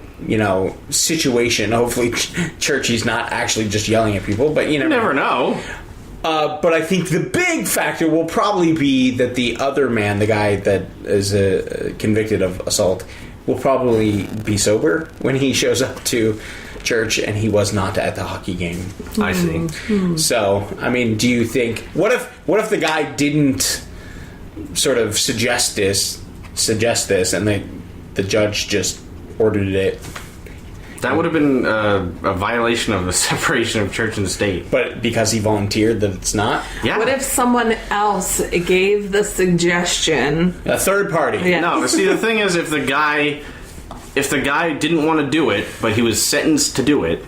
situation. Hopefully Churchy's not actually just yelling at people, but you never know. But I think the big factor will probably be that the other man, the guy that is convicted of assault, will probably be sober when he shows up to church, and he was not at the hockey game. I see. So, I mean, do you think... What if the guy didn't sort of suggest this, and the judge just ordered it? That would have been a violation of the separation of church and state. But because he volunteered that it's not? Yeah. What if someone else gave the suggestion? A third party. Yeah. No, see, the thing is, if the guy didn't want to do it, but he was sentenced to do it,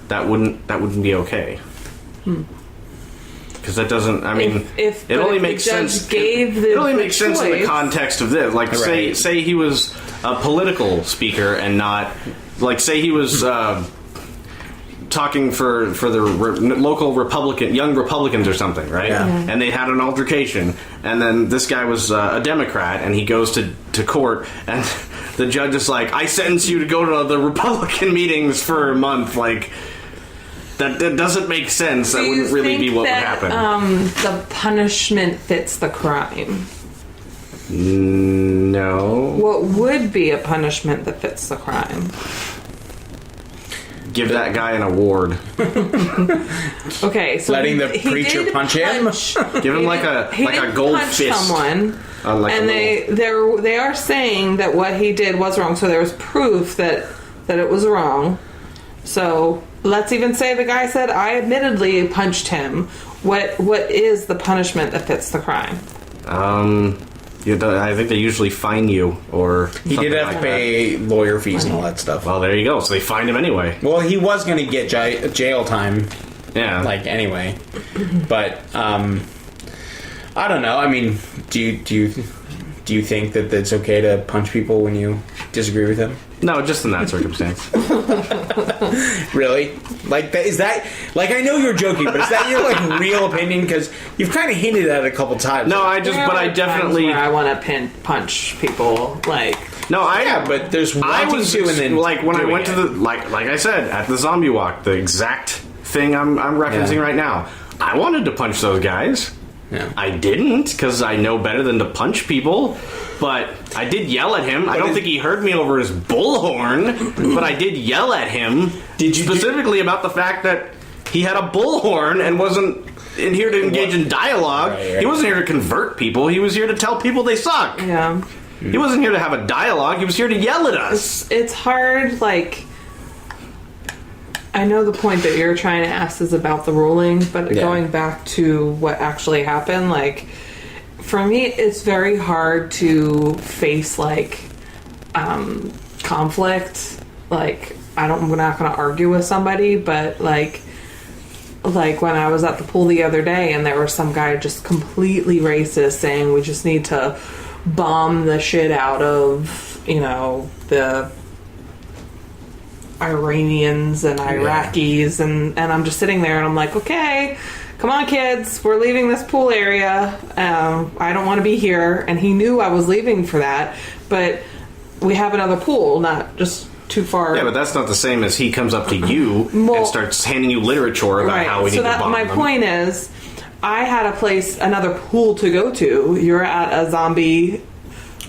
that wouldn't be okay. Because that doesn't. I mean, if it only the makes judge sense. Gave it only the makes sense in the choice. context of this. Like, Right. say he was a political speaker and not, like, say he was talking for the local young Republicans or something, right? Yeah. And they had an altercation, and then this guy was a Democrat, and he goes to court, and the judge is like, "I sentence you to go to the Republican meetings for a month," like. That doesn't make sense. That wouldn't really be what would happen. The punishment fits the crime. No. What would be a punishment that fits the crime? Give that guy an award. Okay, so Letting the he preacher did punch him? Give him like a gold punch fist. someone, Like and they are saying that what he did was wrong. So there was proof that it was wrong. So let's even say the guy said, "I admittedly punched him." What is the punishment that fits the crime? I think they usually fine you, or He did have like to pay lawyer fees and all that stuff. Well, there you go. So they fined him anyway. Well, he was going to get jail time, Yeah. anyway. But I don't know. I mean, do you think that it's okay to punch people when you disagree with them? No, just in that circumstance. Really? Is that I know you're joking, but is that your real opinion? Because you've kind of hinted at it a couple times. No, I Times definitely. where I want to punch people. Yeah, but there's wanting to, and then when I doing went to it. the like I said at the zombie walk, the exact thing I'm referencing Yeah. right now. I wanted to punch those guys. Yeah. I didn't, because I know better than to punch people. But I did yell at him. I don't think he heard me over his bullhorn, but I did yell at him. Did you specifically about the fact that he had a bullhorn and wasn't in here to engage in dialogue? Right. He wasn't here to convert people. He was here to tell people they suck. Yeah. He wasn't here to have a dialogue. He was here to yell at us. It's hard, I know the point that you're trying to ask is about the ruling, but Yeah. going back to what actually happened, for me, it's very hard to face, conflict. I'm not going to argue with somebody, but, like when I was at the pool the other day and there was some guy just completely racist saying we just need to bomb the shit out of, the Iranians and Iraqis, and I'm just sitting there and I'm like, okay, come on, kids, we're leaving this pool area. I don't want to be here. And he knew I was leaving for that. But we have another pool, not just too far. Yeah, but that's not the same as he comes up to you and starts handing you literature about how we need to bomb my them. point is, I had another pool to go to. You're at a zombie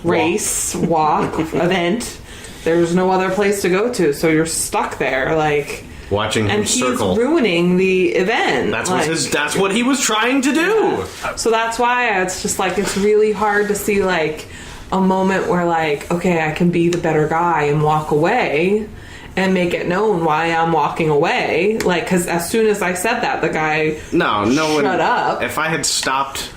race, walk, event. There's no other place to go to, so you're stuck there, like... Watching him circle. And he's ruining the event. That's what he was trying to do. Yeah. So that's why it's just, like, it's really hard to see, like, a moment where, like, okay, I can be the better guy and walk away and make it known why I'm walking away. Like, because as soon as I said that, the guy shut up. If I had stopped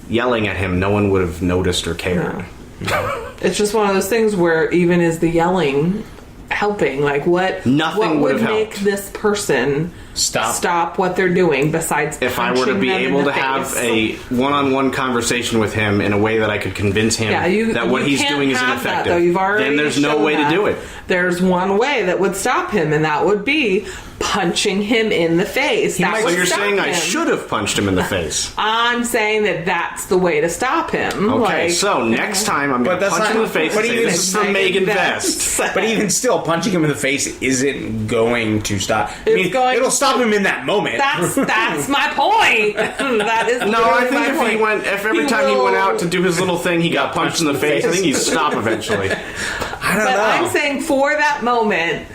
yelling at him, no one would have noticed or cared. No. It's just one of those things where even is the yelling helping? Like, what would make this person stop what they're doing besides if I were to be able to have a one-on-one conversation with him in a way that I could convince him that what he's doing is ineffective, then there's no way to do it. There's one way that would stop him, and that would be punching him in the face. So you're saying I should have punched him in the face? I'm saying that that's the way to stop him. Okay, so next time I'm going to punch him in the face and say, this is from Megan Vest. But even still, punching him in the face isn't going to stop. It'll stop him in that moment. That's my point. That is I think if every time he went out to do his little thing, he got punched in the face, I think he'd stop eventually. I don't know. I'm saying for that moment,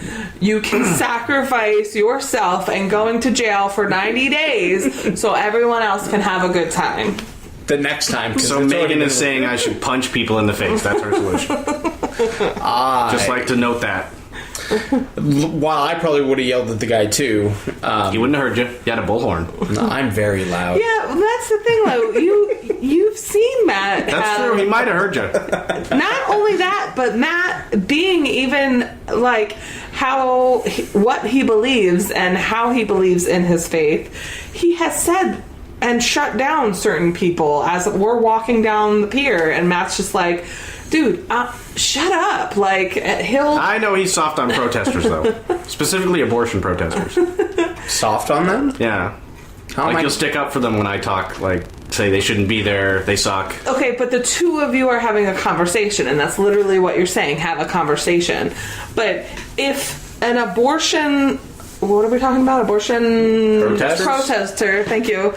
you can sacrifice yourself and going to jail for 90 days so everyone else can have a good time. The next time. So Megan is saying I should punch people in the face. That's her solution. Just like to note that. While I probably would have yelled at the guy too. He wouldn't have heard you. You had a bullhorn. No, I'm very loud. Yeah, that's the thing though. You've seen Matt. That's true. He might have heard you. Not only that, but Matt being even like what he believes and how he believes in his faith. He has said and shut down certain people as we're walking down the pier, and Matt's just like, dude, shut up. Like, I know he's soft on protesters, though. Specifically abortion protesters. Soft on them? Yeah. You'll stick up for them when I talk, like, say they shouldn't be there, they suck. Okay, but the two of you are having a conversation, and that's literally what you're saying, have a conversation. But if an abortion... What are we talking about? Abortion protester, thank you,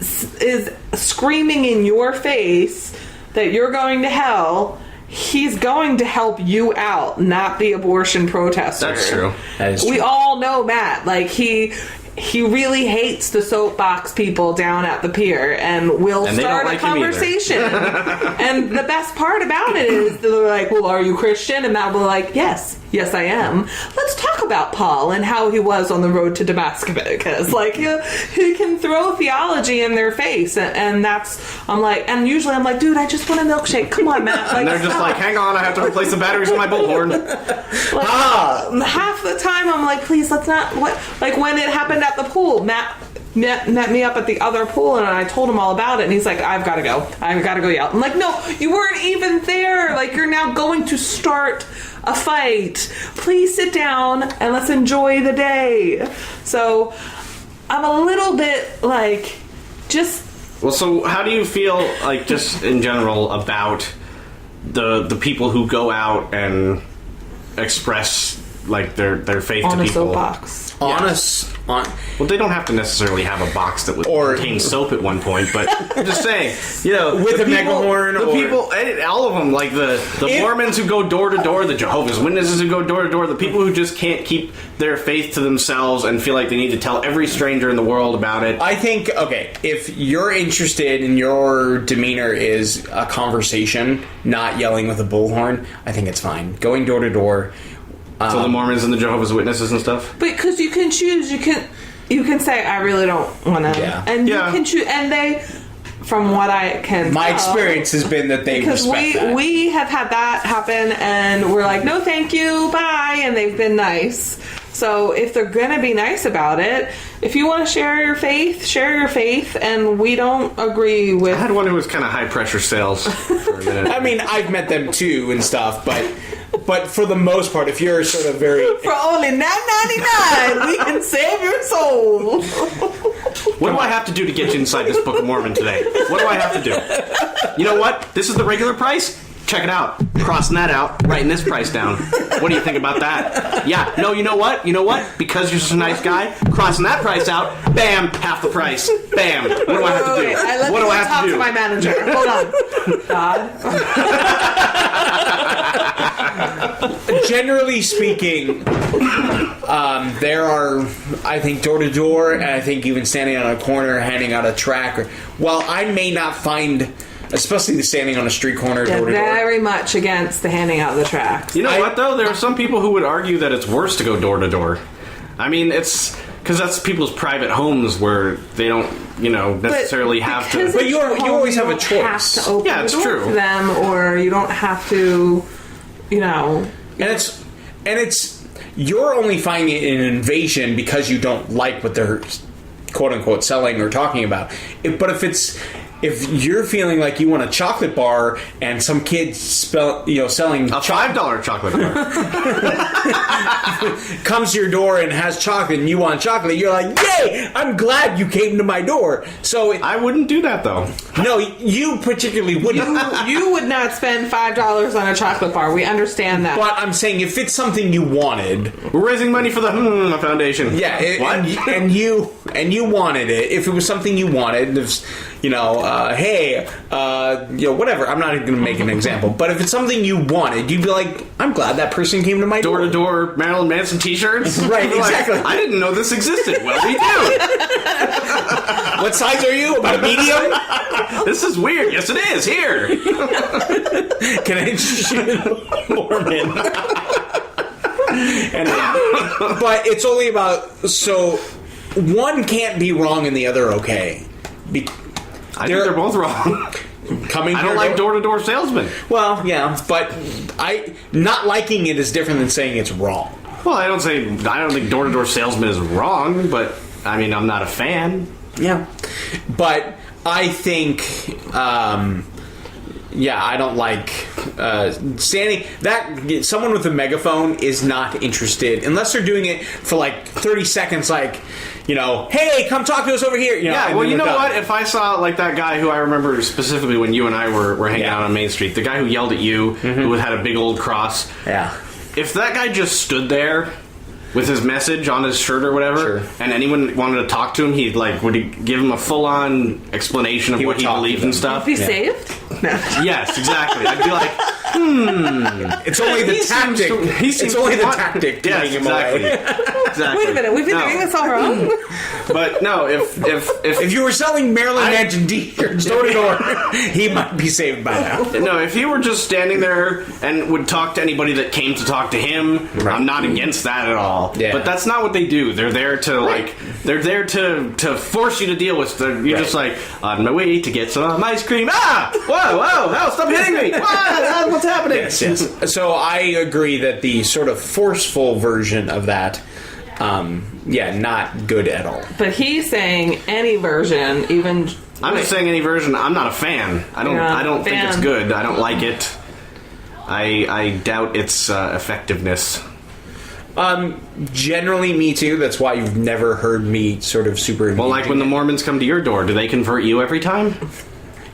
is screaming in your face that you're going to hell, he's going to help you out, not the abortion protester. That's true. That is true. We all know Matt. Like, he really hates the soapbox people down at the pier and will start a conversation. And the best part about it is they're like, well, are you Christian? And Matt will be like, yes, I am. Let's talk about Paul and how he was on the road to Damascus. Like, he can throw theology in their face. And and usually I'm like, dude, I just want a milkshake. Come on, Matt. Like, and they're just like, hang on, I have to replace the batteries in my bullhorn. Half the time I'm like, please, let's not. Like, when it happened at the pool, Matt met me up at the other pool, and I told him all about it, and he's like, I've got to go yell. I'm like, no, you weren't even there. Like, you're now going to start a fight. Please sit down and let's enjoy the day. So I'm a little bit like, just... Well, so how do you feel, like, just in general about the people who go out and express, like, their faith to people? On a soapbox. Well, they don't have to necessarily have a box that would contain soap at one point, but I'm just saying, with a megahorn, people, all of them, like the Mormons who go door to door, the Jehovah's Witnesses who go door to door, the people who just can't keep their faith to themselves and feel like they need to tell every stranger in the world about it. I think, if you're interested and your demeanor is a conversation, not yelling with a bullhorn, I think it's fine. Going door to door. So the Mormons and the Jehovah's Witnesses and stuff? But because you can choose, you can say, I really don't want to. Yeah. And you can choose, and they, from what I can My experience has been that they respect that. We have had that happen, and we're like, no thank you, bye, and they've been nice. So if they're going to be nice about it, if you want to share your faith, and we don't agree with... I had one who was kind of high-pressure sales for a minute. I mean, I've met them too and stuff, but for the most part, if you're sort of very... For only $9.99, we can save your soul. What do I have to do to get you inside this Book of Mormon today? What do I have to do? You know what? This is the regular price? Check it out. Crossing that out, writing this price down. What do you think about that? Yeah, no, you know what? You know what? Because you're such a nice guy, crossing that price out, bam, half the price. Bam. What do I have to do? What do I have talk to do? to my manager. Hold on. God. Generally speaking, there are, I think, door to door, and I think even standing on a corner handing out a track. While I may not find, especially the standing on a street corner, door to door. Very much against the handing out the tracks. You know what, though? There are some people who would argue that it's worse to go door to door. I mean, it's because that's people's private homes where they don't, necessarily have to. But you always have a Have choice. to open Yeah, the it's door true. for them, or you don't have to, And it's you're only finding it an invasion because you don't like what they're quote unquote selling or talking about. But if you're feeling like you want a chocolate bar and some kid selling A $5 chocolate bar. comes to your door and has chocolate and you want chocolate, you're like, yay! I'm glad you came to my door. So I wouldn't do that, though. no, you particularly wouldn't. you would not spend $5 on a chocolate bar. We understand that. But I'm saying if it's something you wanted, We're raising money for the Foundation. yeah, What? and you wanted it. If it was something you wanted, whatever. I'm not going to make an example, but if it's something you wanted, you'd be like, I'm glad that person came to my door. Door-to-door Marilyn Manson t-shirts? Right, Like, exactly. I didn't know this existed. Well, we do. What size are you? About a medium? This is weird. Yes, it is. Here. Can I introduce you to Mormon? But it's only about, so one can't be wrong and the other okay. I think they're both wrong. Coming I to don't your like door-to-door salesmen. Well, yeah, but not liking it is different than saying it's wrong. Well, I don't think door-to-door salesman is wrong, but, I mean, I'm not a fan. Yeah. But I think, I don't like standing. Someone with a megaphone is not interested unless they're doing it for like 30 seconds, like, hey, come talk to us over here. Yeah, well, you know what? If I saw, like, that guy who I remember specifically when you and I were hanging out on Main Street, the guy who yelled at you, who had a big old cross. Yeah. If that guy just stood there with his message on his shirt or whatever, Sure. and anyone wanted to talk to him, would he give him a full-on explanation of He what would he talk to believed them. and stuff? Be saved? No. Yes, exactly. I'd be like, It's only the tactic. It's only the tactic to Yes, bring him exactly. away. Exactly. Wait a minute, we've been doing this all wrong? But no, if If you were selling Marilyn Manson t-shirts door to door, he might be saved by now. no, if he were just standing there and would talk to anybody that came to talk to him, Right. I'm not against that at all. Yeah. But that's not what they do. They're there to they're there to force you to deal with. You're just like, on my way to get some ice cream. Ah, whoa, no, stop hitting me! What's happening? Yes. So I agree that the sort of forceful version of that, not good at all. But he's saying any version, even... I'm just saying any version. I'm not a fan. I don't think it's good. I don't like it. I doubt its effectiveness. Generally, me too. That's why you've never heard me sort of super. Well, like when the Mormons come to your door, do they convert you every time?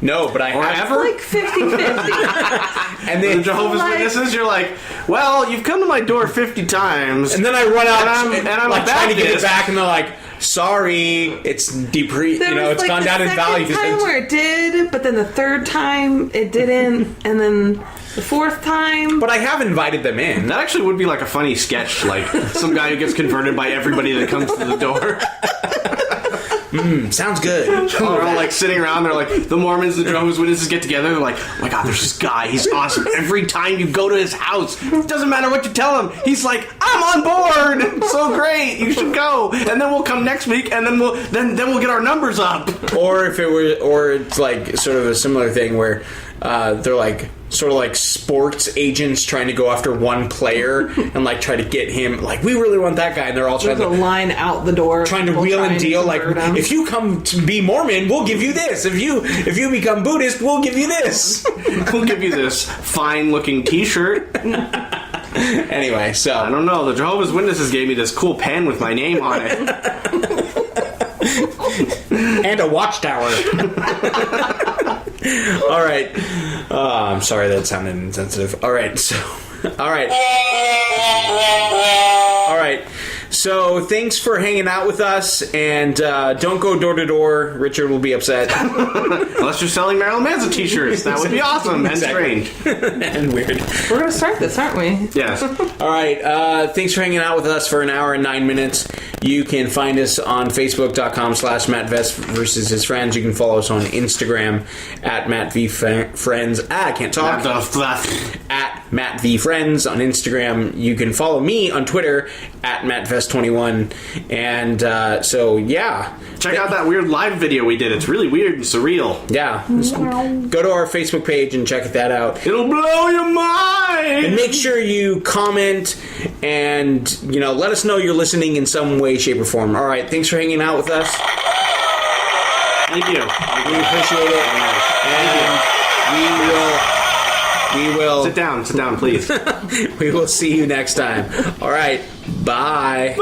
No, but I Or have. ever? Like 50-50. And The then Jehovah's Like- Witnesses, you're like, well, you've come to my door 50 times. And then I run out And I'm like a trying to get it Baptist. back, and they're like, "Sorry, it's it's gone down in value." The second time where it did, but then the third time it didn't, and then the fourth time. But I have invited them in. That actually would be like a funny sketch, like some guy who gets converted by everybody that comes to the door. Sounds good. They're all like sitting around. They're like, the Mormons, the Jehovah's Witnesses get together. They're like, oh my God, there's this guy. He's awesome. Every time you go to his house, it doesn't matter what you tell him. He's like, I'm on board. It's so great. You should go. And then we'll come next week, and then we'll get our numbers up. Or it's like sort of a similar thing where they're like sort of like sports agents trying to go after one player and like try to get him, like, we really want that guy, and they're all trying There's a to line out the door. trying to people wheel trying and to deal, like, convert 'em. if you come to be Mormon, we'll give you this. If you become Buddhist, we'll give you this. We'll give you this fine-looking T-shirt. Anyway, I so don't know. The Jehovah's Witnesses gave me this cool pen with my name on it. And a watchtower. All right. I'm sorry that sounded insensitive. All right. So thanks for hanging out with us, and don't go door to door. Richard will be upset. Unless you're selling Marilyn Manson t-shirts. That would be awesome and strange. And weird. We're going to start this, aren't we? Yes. All right. Thanks for hanging out with us for an hour and 9 minutes. You can find us on Facebook.com/Matt Vest versus his friends. You can follow us on Instagram at Matt V Friends. I can't talk. At Matt V Friends on Instagram. You can follow me on Twitter at MattVest21. And so, yeah. Check out that weird live video we did. It's really weird and surreal. Yeah. Go to our Facebook page and check that out. It'll blow your mind! And make sure you comment and, let us know you're listening in some way, shape, or form. All right. Thanks for hanging out with us. Thank you. We appreciate it. And we will... Sit down, please. We will see you next time. All right. Bye.